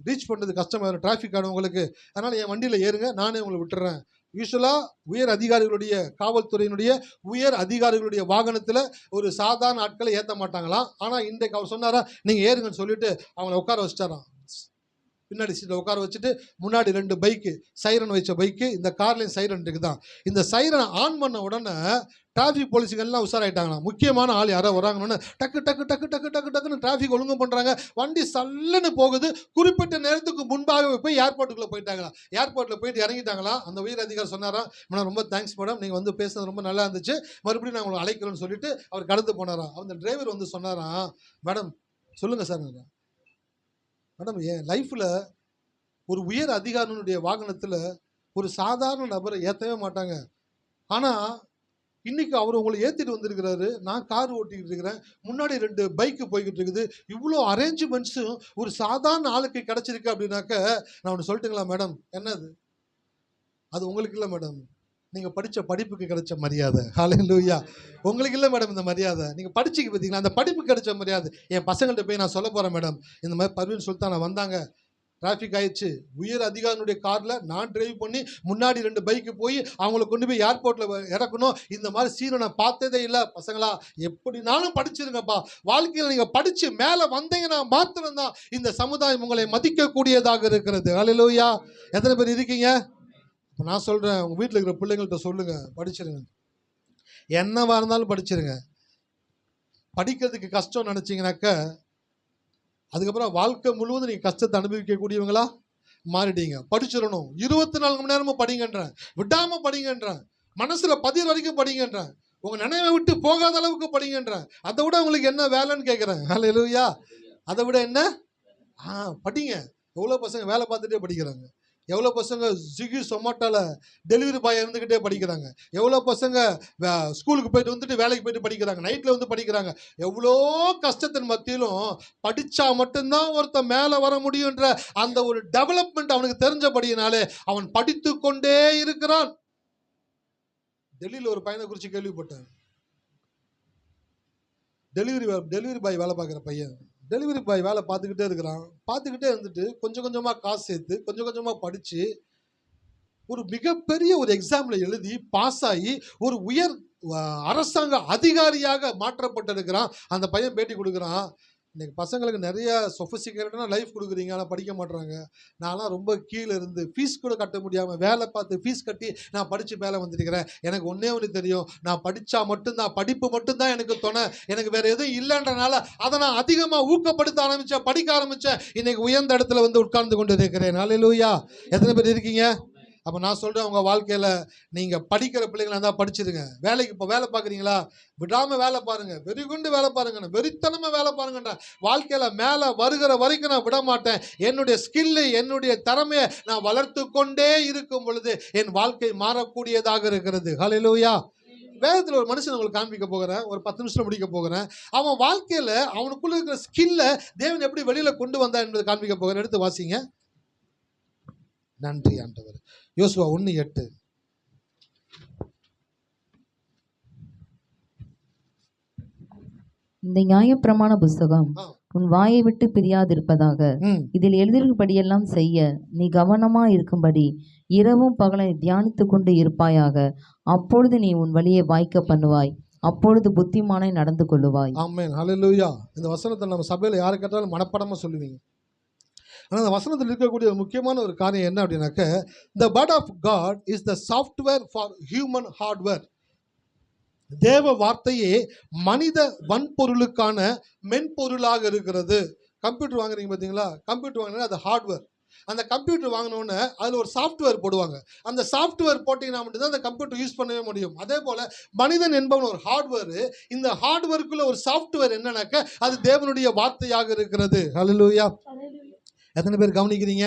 ரீச் பண்ணுறது கஷ்டமாக டிராஃபிக் ஆகும் உங்களுக்கு, அதனால் என் வண்டியில் ஏறுங்க, நானே உங்களை விட்டுறேன். யூஸ்வலாக உயர் அதிகாரிகளுடைய காவல்துறையினுடைய உயர் அதிகாரிகளுடைய வாகனத்தில் ஒரு சாதாரண ஆட்களை ஏற்ற மாட்டாங்களாம். ஆனால் இன்றைக்கு அவர் சொன்னாரா, நீங்கள் ஏறுங்கன்னு சொல்லிட்டு அவங்கள உட்கார வச்சிட்டாராம். பின்னாடி சீட்டில் உட்கார வச்சுட்டு முன்னாடி 2 பைக்கு, சைரன் வச்ச பைக்கு. இந்த கார்லேயும் சைரன் இருக்குதான். இந்த சைரனை ஆன் பண்ண உடனே டிராஃபிக் போலீஸுங்கெல்லாம் உஷாராயிட்டாங்களாம். முக்கியமான ஆள் யாரோ வராங்கன்னு டக்கு டக்கு டக்கு டக்கு டக்கு டக்குன்னு டிராஃபிக் ஒழுங்கு பண்ணுறாங்க. வண்டி சல்லுன்னு போகுது. குறிப்பிட்ட நேரத்துக்கு முன்பாக போய் ஏர்போர்ட்டுக்குள்ளே போயிட்டாங்களா. ஏர்போர்ட்டில் போயிட்டு இறங்கிட்டாங்களாம். அந்த உயர் அதிகாரி சொன்னாராம், மேடம் ரொம்ப தேங்க்ஸ் மேடம், நீங்கள் வந்து பேசுனது ரொம்ப நல்லா இருந்துச்சு, மறுபடியும் நான் உங்களை அழைக்கிறேன்னு சொல்லிட்டு அவர் கடந்து போனாராம். அந்த டிரைவர் வந்து சொன்னாராம், மேடம் சொல்லுங்கள் சார். மேடம், என் லைஃப்பில் ஒரு உயர் அதிகாரினுடைய வாகனத்தில் ஒரு சாதாரண நபரை ஏற்றவே மாட்டாங்க. ஆனால் இன்னைக்கு அவர் உங்களை ஏற்றிட்டு வந்திருக்கிறாரு. நான் கார் ஓட்டிக்கிட்டு இருக்கிறேன், முன்னாடி 2 பைக்கு போய்கிட்டு இருக்குது. இவ்வளோ அரேஞ்ச்மெண்ட்ஸும் ஒரு சாதாரண ஆளுக்கு கிடச்சிருக்கு அப்படின்னாக்க நான் ஒன்று சொல்லட்டுங்களா மேடம்? என்னது அது? உங்களுக்கு இல்லை மேடம், நீங்கள் படித்த படிப்புக்கு கிடைச்ச மரியாதை. ஹல்லேலூயா. உங்களுக்கு இல்லை மேடம் இந்த மரியாதை, நீங்கள் படிச்சுக்கு பார்த்தீங்களா அந்த படிப்பு கிடைச்ச மரியாதை. என் பசங்கள்கிட்ட போய் நான் சொல்ல போகிறேன், மேடம் இந்த மாதிரி பர்வீன் சுல்தானா வந்தாங்க, டிராஃபிக் ஆயிடுச்சு, உயர் அதிகாரினுடைய காரில் நான் டிரைவ் பண்ணி முன்னாடி 2 பைக்கு போய் அவங்கள கொண்டு போய் ஏர்போர்ட்டில் இறக்கணும். இந்த மாதிரி சீனை நான் பார்த்ததே இல்லை. பசங்களா, எப்படினாலும் படிச்சிருங்கப்பா. வாழ்க்கையில் நீங்கள் படித்து மேலே வந்தீங்கன்னா மாத்திரம்தான் இந்த சமுதாயம் உங்களை மதிக்கக்கூடியதாக இருக்கிறது. ஹல்லேலூயா. எத்தனை பேர் இருக்கீங்க? இப்போ நான் சொல்கிறேன், உங்கள் வீட்டில் இருக்கிற பிள்ளைங்கள்ட்ட சொல்லுங்கள், படிச்சிருங்க. என்னவா இருந்தாலும் படிச்சிருங்க. படிக்கிறதுக்கு கஷ்டம் நினச்சிங்கனாக்க அதுக்கப்புறம் வாழ்க்கை முழுவதும் நீங்கள் கஷ்டத்தை அனுபவிக்கக்கூடியவங்களா மாறிட்டீங்க. படிச்சிடணும். 24 மணி நேரமும் படிங்கன்றேன், விடாமல் படிங்கன்றேன், மனசில் பதிகிற வரைக்கும் படிங்கன்றேன், உங்கள் நினைவை விட்டு போகாத அளவுக்கு படிங்கன்றேன். அதை விட உங்களுக்கு என்ன வேலைன்னு கேட்குறேன். ஹல்லேலூயா. அதை விட என்ன? படிங்க. எவ்வளோ பசங்க வேலை பார்த்துட்டே படிக்கிறாங்க, எவ்வளோ பசங்க ஸ்விக்கி சொமாட்டோவில் டெலிவரி பாய் இருந்துக்கிட்டே படிக்கிறாங்க, எவ்வளோ பசங்க ஸ்கூலுக்கு போயிட்டு வந்துட்டு வேலைக்கு போயிட்டு படிக்கிறாங்க, நைட்டில் வந்து படிக்கிறாங்க. எவ்வளோ கஷ்டத்தின் மத்தியிலும் படித்தா மட்டும்தான் ஒருத்தன் மேலே வர முடியுன்ற அந்த ஒரு டெவலப்மெண்ட் அவனுக்கு தெரிஞ்சபடியினாலே அவன் படித்து கொண்டே இருக்கிறான். டெல்லியில் ஒரு பையனை குறித்து கேள்விப்பட்டேன். டெலிவரி பாய் வேலை பார்க்குற பையன், டெலிவரி பாய் வேலை பார்த்துக்கிட்டே இருக்கிறான். பார்த்துக்கிட்டே இருந்துட்டு கொஞ்சம் கொஞ்சமாக காசு சேர்த்து கொஞ்சம் கொஞ்சமாக படித்து ஒரு மிகப்பெரிய ஒரு எக்ஸாமில் எழுதி பாஸ் ஆகி ஒரு உயர் அரசாங்க அதிகாரியாக மாற்றப்பட்டிருக்கிறான். அந்த பையன் பேட்டி கொடுக்குறான், இன்றைக்கி பசங்களுக்கு நிறைய சொஃபிஸ்டிகேட்டடான லைஃப் கொடுக்குறீங்க, ஆனால் படிக்க மாட்டுறாங்க. நான்லாம் ரொம்ப கீழே இருந்து ஃபீஸ் கூட கட்ட முடியாமல் வேலை பார்த்து ஃபீஸ் கட்டி நான் படித்து மேலே வந்துருக்கிறேன். எனக்கு ஒன்றே ஒன்று தெரியும், நான் படித்தா மட்டும்தான், படிப்பு மட்டும்தான் எனக்கு துணை, எனக்கு வேறு எதுவும் இல்லைன்றனால அதை நான் அதிகமாக ஊக்கப்படுத்த ஆரம்பித்தேன், படிக்க ஆரம்பித்தேன். இன்றைக்கி உயர்ந்த இடத்துல வந்து உட்கார்ந்து கொண்டு இருக்கிறேன். ஹல்லேலூயா. எத்தனை பேர் இருக்கீங்க? அப்போ நான் சொல்கிறேன், உங்கள் வாழ்க்கையில் நீங்கள் படிக்கிற பிள்ளைங்களா இருந்தால் படிச்சிருங்க. வேலைக்கு இப்போ வேலை பார்க்குறீங்களா, விடாமல் வேலை பாருங்கள், வெறிகுண்டு வேலை பாருங்கண்ணா, வெறித்தனமாக வேலை பாருங்கண்ணா. வாழ்க்கையில் மேலே வருகிற வரைக்கும் நான் விட மாட்டேன். என்னுடைய ஸ்கில்லு, என்னுடைய திறமையை நான் வளர்த்து கொண்டே இருக்கும் பொழுது என் வாழ்க்கை மாறக்கூடியதாக இருக்கிறது. ஹல்லேலூயா. வேதத்தில் ஒரு மனுஷன் உங்களுக்கு காண்பிக்க போகிறேன், ஒரு 10 நிமிஷம் முடிக்க போகிறேன். அவன் வாழ்க்கையில் அவனுக்குள்ள இருக்கிற ஸ்கில்லை தேவன் எப்படி வெளியில் கொண்டு வந்தான் என்பதை காண்பிக்க போகிறேன். எடுத்து வாசிங்க. நன்றி ஆண்டவர். யோசுவா 1:8. இந்த நியாயப்பிரமாண புஸ்தகம் உன் வாயை விட்டு பிரியாதிருப்பதாக, இதில் எழுதியிருப்படியெல்லாம் செய்ய நீ கவனமா இருக்கும்படி இரவும் பகலை தியானித்து கொண்டு இருப்பாயாக. அப்பொழுது நீ உன் வழியை வாய்க்க பண்ணுவாய், அப்பொழுது புத்திமானை நடந்து கொள்ளுவாய். ஆமென். ஹல்லேலூயா. இந்த வசனத்தை நம்ம சபையில் யாரு கேட்டாலும் மனப்படமாக சொல்லுவீங்க. ஆனால் அந்த வசனத்தில் இருக்கக்கூடிய ஒரு முக்கியமான ஒரு காரியம் என்ன அப்படின்னாக்க, the word of God is the software for human hardware. தேவ வார்த்தையே மனித வன்பொருளுக்கான மென்பொருளாக இருக்கிறது. கம்ப்யூட்டர் வாங்குறீங்க பார்த்தீங்களா, கம்ப்யூட்டர் வாங்கினா அது ஹார்ட்வேர். அந்த கம்ப்யூட்டர் வாங்கினோன்னே அதில் ஒரு சாஃப்ட்வேர் போடுவாங்க. அந்த சாஃப்ட்வேர் போட்டிங்கன்னா மட்டும்தான் அந்த கம்ப்யூட்டர் யூஸ் பண்ணவே முடியும். அதே போல் மனிதன் என்பவன் ஒரு ஹார்ட்வேர். இந்த ஹார்ட்வேருக்குள்ள ஒரு சாஃப்ட்வேர் என்னன்னாக்க அது தேவனுடைய வார்த்தையாக இருக்கிறது. ஹல்லேலூயா. எத்தனை பேர் கவனிக்கிறீங்க?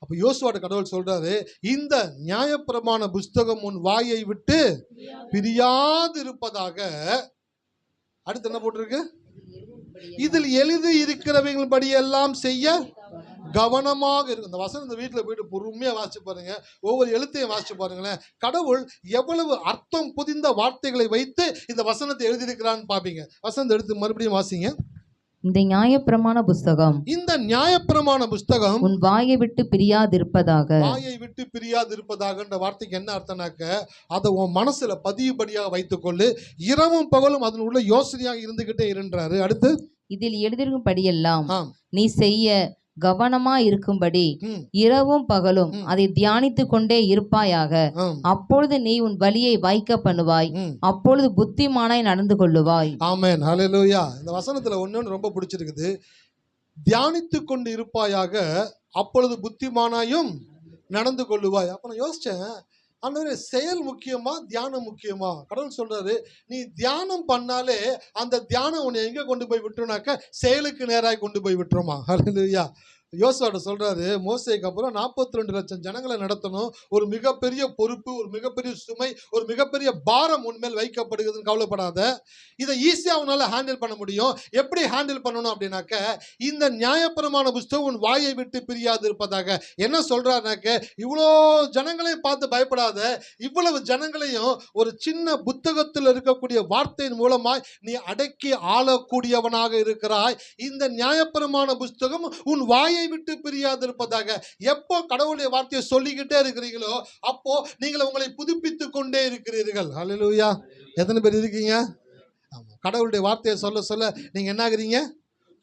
அப்போ யோசுவாட்ட கடவுள் சொல்றாரு, இந்த நியாயப்பிரமாண புஸ்தகம் உன் வாயை விட்டு பிரியாது இருப்பதாக. அடுத்து என்ன போட்டிருக்கு? இதில் எழுதி இருக்கிறவைகள் படியெல்லாம் செய்ய கவனமாக இருக்கும். இந்த வசனம் இந்த வீட்டில் போயிட்டு பொறுமையா வாசிச்சு பாருங்க, ஒவ்வொரு எழுத்தையும் வாசிச்சு பாருங்களேன். கடவுள் எவ்வளவு அர்த்தம் புதிந்த வார்த்தைகளை வைத்து இந்த வசனத்தை எழுதியிருக்கிறான்னு பாப்பீங்க. வசனத்தை எடுத்து மறுபடியும் வாசிங்க. இந்த நியாயப்பிரமாண புஸ்தகம் இந்த நியாயப்பிரமாண புஸ்தகம் உன் வாயை விட்டு பிரியாதிருப்பதாக. வாயை விட்டு பிரியாதிருப்பதாக வார்த்தைக்கு என்ன அர்த்தம்னாக்க, அதை உன் மனசுல பதியுபடியாக வைத்துக்கொள்ளு, இரவும் பகலும் அதன் உள்ள யோசனையாக இருந்துகிட்டே இருன்றாரு. அடுத்து, இதில் எழுதியிருக்கும்படியெல்லாம் நீ செய்ய கவனமா இருக்கும்படி இரவும் பகலும் அதை தியானித்து கொண்டே இருப்பாயாக. அப்பொழுது நீ உன் வழியை வாய்க்க பண்ணுவாய், அப்பொழுது புத்திமானாய் நடந்து கொள்ளுவாய். ஆமென், ஹல்லேலூயா. இந்த வசனத்துல ஒண்ணு ரொம்ப பிடிச்சிருக்குது. தியானித்து கொண்டு இருப்பாயாக, அப்பொழுது புத்திமானாயும் நடந்து கொள்ளுவாய். அப்ப நான் யோசிச்சேன், ஆண்டவரே, செயல் முக்கியமா தியானம் முக்கியமா? கடவுள் சொல்றாரு, நீ தியானம் பண்ணாலே அந்த தியானம் உன்னை எங்க கொண்டு போய் விட்டுருனாக்க செயலுக்கு நேராக கொண்டு போய் விட்டுருமா. ஹல்லேலூயா. யோசுவாட்ட சொல்றாரு, மோசேக்கு அப்புறம் 42 லட்சம் ஜனங்களை நடத்தணும், ஒரு மிகப்பெரிய பொறுப்பு, ஒரு மிகப்பெரிய சுமை, ஒரு மிகப்பெரிய பாரம் உன்மேல் வைக்கப்படுகிறதுன்னு கவலைப்படாத, இதை ஈஸியா உன்னால ஹேண்டில் பண்ண முடியும். எப்படி ஹேண்டில் பண்ணணும் அப்படின்னாக்க, இந்த நியாயப்பிரமாண புஸ்தகம் உன் வாயை விட்டு பிரியாது இருப்பதாக. என்ன சொல்றாருனாக்க, இவ்வளோ ஜனங்களையும் பார்த்து பயப்படாத, இவ்வளவு ஜனங்களையும் ஒரு சின்ன புத்தகத்தில் இருக்கக்கூடிய வார்த்தையின் மூலமாய் நீ அடக்கி ஆளக்கூடியவனாக இருக்கிறாய். இந்த நியாயப்பிரமாண புஸ்தகம் உன் வாயை விட்டு பிரியாது இருப்பதாக. எப்போ கடவுளுடைய வார்த்தையை சொல்லிக்கிட்டே இருக்கிறீங்களோ அப்போ நீங்கள் உங்களை புதுப்பித்துக் கொண்டே இருக்கிறீர்கள். ஹல்லேலூயா. எத்தனை பேர் இருக்கீங்க? ஆமா, கடவுளுடைய வார்த்தையை சொல்ல சொல்ல நீங்க என்ன ஆகுறீங்க?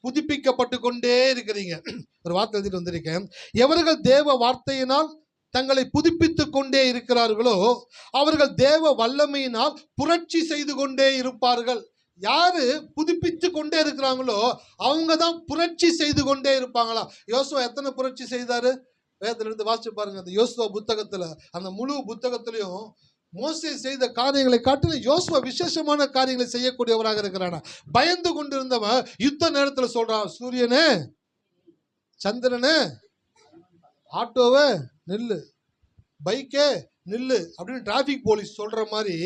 புதுப்பிக்கப்பட்டு கொண்டே இருக்கிறீங்க. ஒரு வார்த்தை எழுதிட்டு வந்திருக்கேன். எவர்கள் தேவ வார்த்தையினால் தங்களை புதுப்பித்துக் கொண்டே இருக்கிறார்களோ அவர்கள் தேவ வல்லமையினால் புரட்சி செய்து கொண்டே இருப்பார்கள். யாரு புதுப்பித்து கொண்டே இருக்கிறாங்களோ அவங்க தான் புரட்சி செய்து கொண்டே இருப்பாங்களா. யோசுவா எத்தனை புரட்சி செய்தாரு? வேதத்துல இருந்து வாசிச்சு பாருங்க. அந்த யோசுவா புத்தகத்துல, அந்த முழு புத்தகத்திலையும் மோசே செய்த காரியங்களை காட்டிலும் யோசுவா விசேஷமான காரியங்களை செய்யக்கூடியவராக இருக்கிறானா. பயந்து கொண்டிருந்தவன் யுத்த நேரத்துல சொல்றான், சூரியனே, சந்திரனே, ஆட்டோவே நில்லு, பைக்கே நில்லு அப்படின்னு டிராபிக் போலீஸ் சொல்ற மாதிரி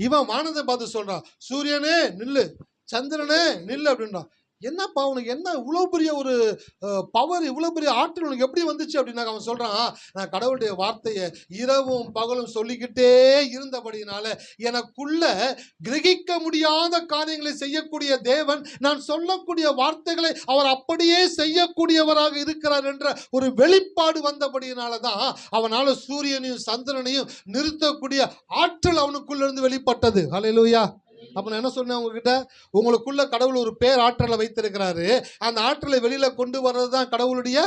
இவன் வானத்தை பார்த்து சொல்றான், சூரியனே நில்லு, சந்திரனே நில்லு அப்படின்றான். என்னப்பா உனக்கு என்ன இவ்வளோ பெரிய ஒரு பவர், இவ்வளோ பெரிய ஆற்றல் உனக்கு எப்படி வந்துச்சு அப்படின்னா, அவன் சொல்றான், நான் கடவுளுடைய வார்த்தையை இரவும் பகலும் சொல்லிக்கிட்டே இருந்தபடினால எனக்குள்ள கிரகிக்க முடியாத காரியங்களை செய்யக்கூடிய தேவன் நான் சொல்லக்கூடிய வார்த்தைகளை அவர் அப்படியே செய்யக்கூடியவராக இருக்கிறார் என்ற ஒரு வெளிப்பாடு வந்தபடியினால தான் அவனால சூரியனையும் சந்திரனையும் நிறுத்தக்கூடிய ஆற்றல் அவனுக்குள்ள இருந்து வெளிப்பட்டது. ஹல்லேலூயா. அப்ப நான் என்ன சொன்னேன் உங்ககிட்ட, உங்களுக்குள்ள கடவுள் ஒரு பேர் ஆற்றலை வைத்திருக்கிறாரு. அந்த ஆற்றலை வெளியில கொண்டு வர்றது தான் கடவுளுடைய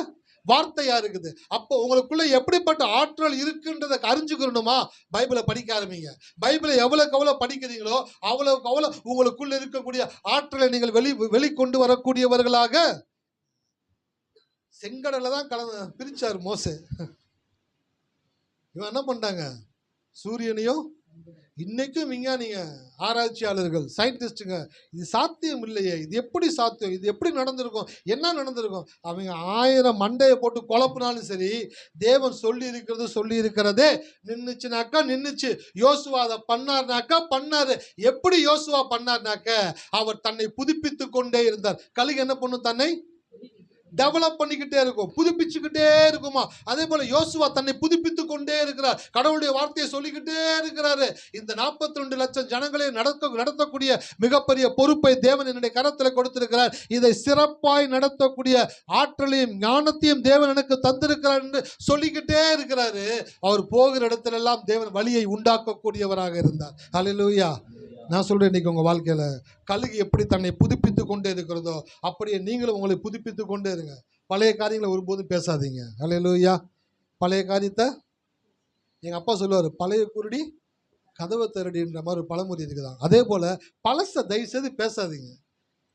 வார்த்தையா இருக்குது. அப்போ உங்களுக்குள்ள எப்படிப்பட்ட ஆற்றல் இருக்குன்றதை அறிஞ்சுக்கணுமா, பைபிளை படிக்க ஆரம்பிங்க. பைபிளை எவ்வளவுக்கு எவ்வளவு படிக்கிறீங்களோ அவ்வளவுக்கு அவ்வளவு உங்களுக்குள்ள இருக்கக்கூடிய ஆற்றலை நீங்கள் வெளிக்கொண்டு வரக்கூடியவர்களாக. செங்கடலை தான் பிரிச்சாரு மோசே. இவன் என்ன பண்ணிட்டாங்க, சூரியனையும். இன்னைக்கும் விஞ்ஞானிங்க, ஆராய்ச்சியாளர்கள், சயின்டிஸ்டுங்க, இது சாத்தியம் இல்லையே, இது எப்படி சாத்தியம், இது எப்படி நடந்திருக்கும், என்ன நடந்திருக்கும், அவங்க 1000 மண்டையை போட்டு குழப்பினாலும் சரி, தேவன் சொல்லி இருக்கிறதே நின்றுச்சுனாக்கா நின்றுச்சு. யோசுவா அதை பண்ணார்னாக்கா பண்ணாரு. எப்படி யோசுவா பண்ணார்னாக்க, அவர் தன்னை புதுப்பித்து கொண்டே இருந்தார். கழுகு என்ன பண்ணும், தன்னை டெவலப் பண்ணிக்கிட்டே இருக்கும், புதுப்பிச்சுக்கிட்டே இருக்குமா. அதே போல யோசுவா தன்னை புதுப்பித்து கொண்டே இருக்கிறார், கடவுளுடைய வார்த்தையை சொல்லிக்கிட்டே இருக்கிறாரு. இந்த 42 லட்சம் ஜனங்களை நடத்தக்கூடிய மிகப்பெரிய பொறுப்பை தேவன் என்னுடைய கரத்தில் கொடுத்திருக்கிறார். இதை சிறப்பாய் நடத்தக்கூடிய ஆற்றலையும் ஞானத்தையும் தேவன் எனக்கு தந்திருக்கிறார் என்று சொல்லிக்கிட்டே இருக்கிறாரு. அவர் போகிற இடத்துல எல்லாம் தேவன் வழியை உண்டாக்கக்கூடியவராக இருந்தார். ஹல்லேலூயா. நான் சொல்றேன், இன்னைக்கு உங்க வாழ்க்கையில கழுகு எப்படி தன்னை புதுப்பித்து கொண்டே இருக்கிறதோ அப்படியே நீங்களும் உங்களை புதுப்பித்து கொண்டே இருங்க. பழைய காரியங்களை ஒருபோதும் பேசாதீங்க. ஹல்லேலூயா. பழைய காரியத்தை எங்க அப்பா சொல்லுவார், பழைய குருடி கதவை தரடின்ற மாதிரி ஒரு பழமொழி இருக்குதான். அதே போல பழச தயவு செய்து பேசாதீங்க.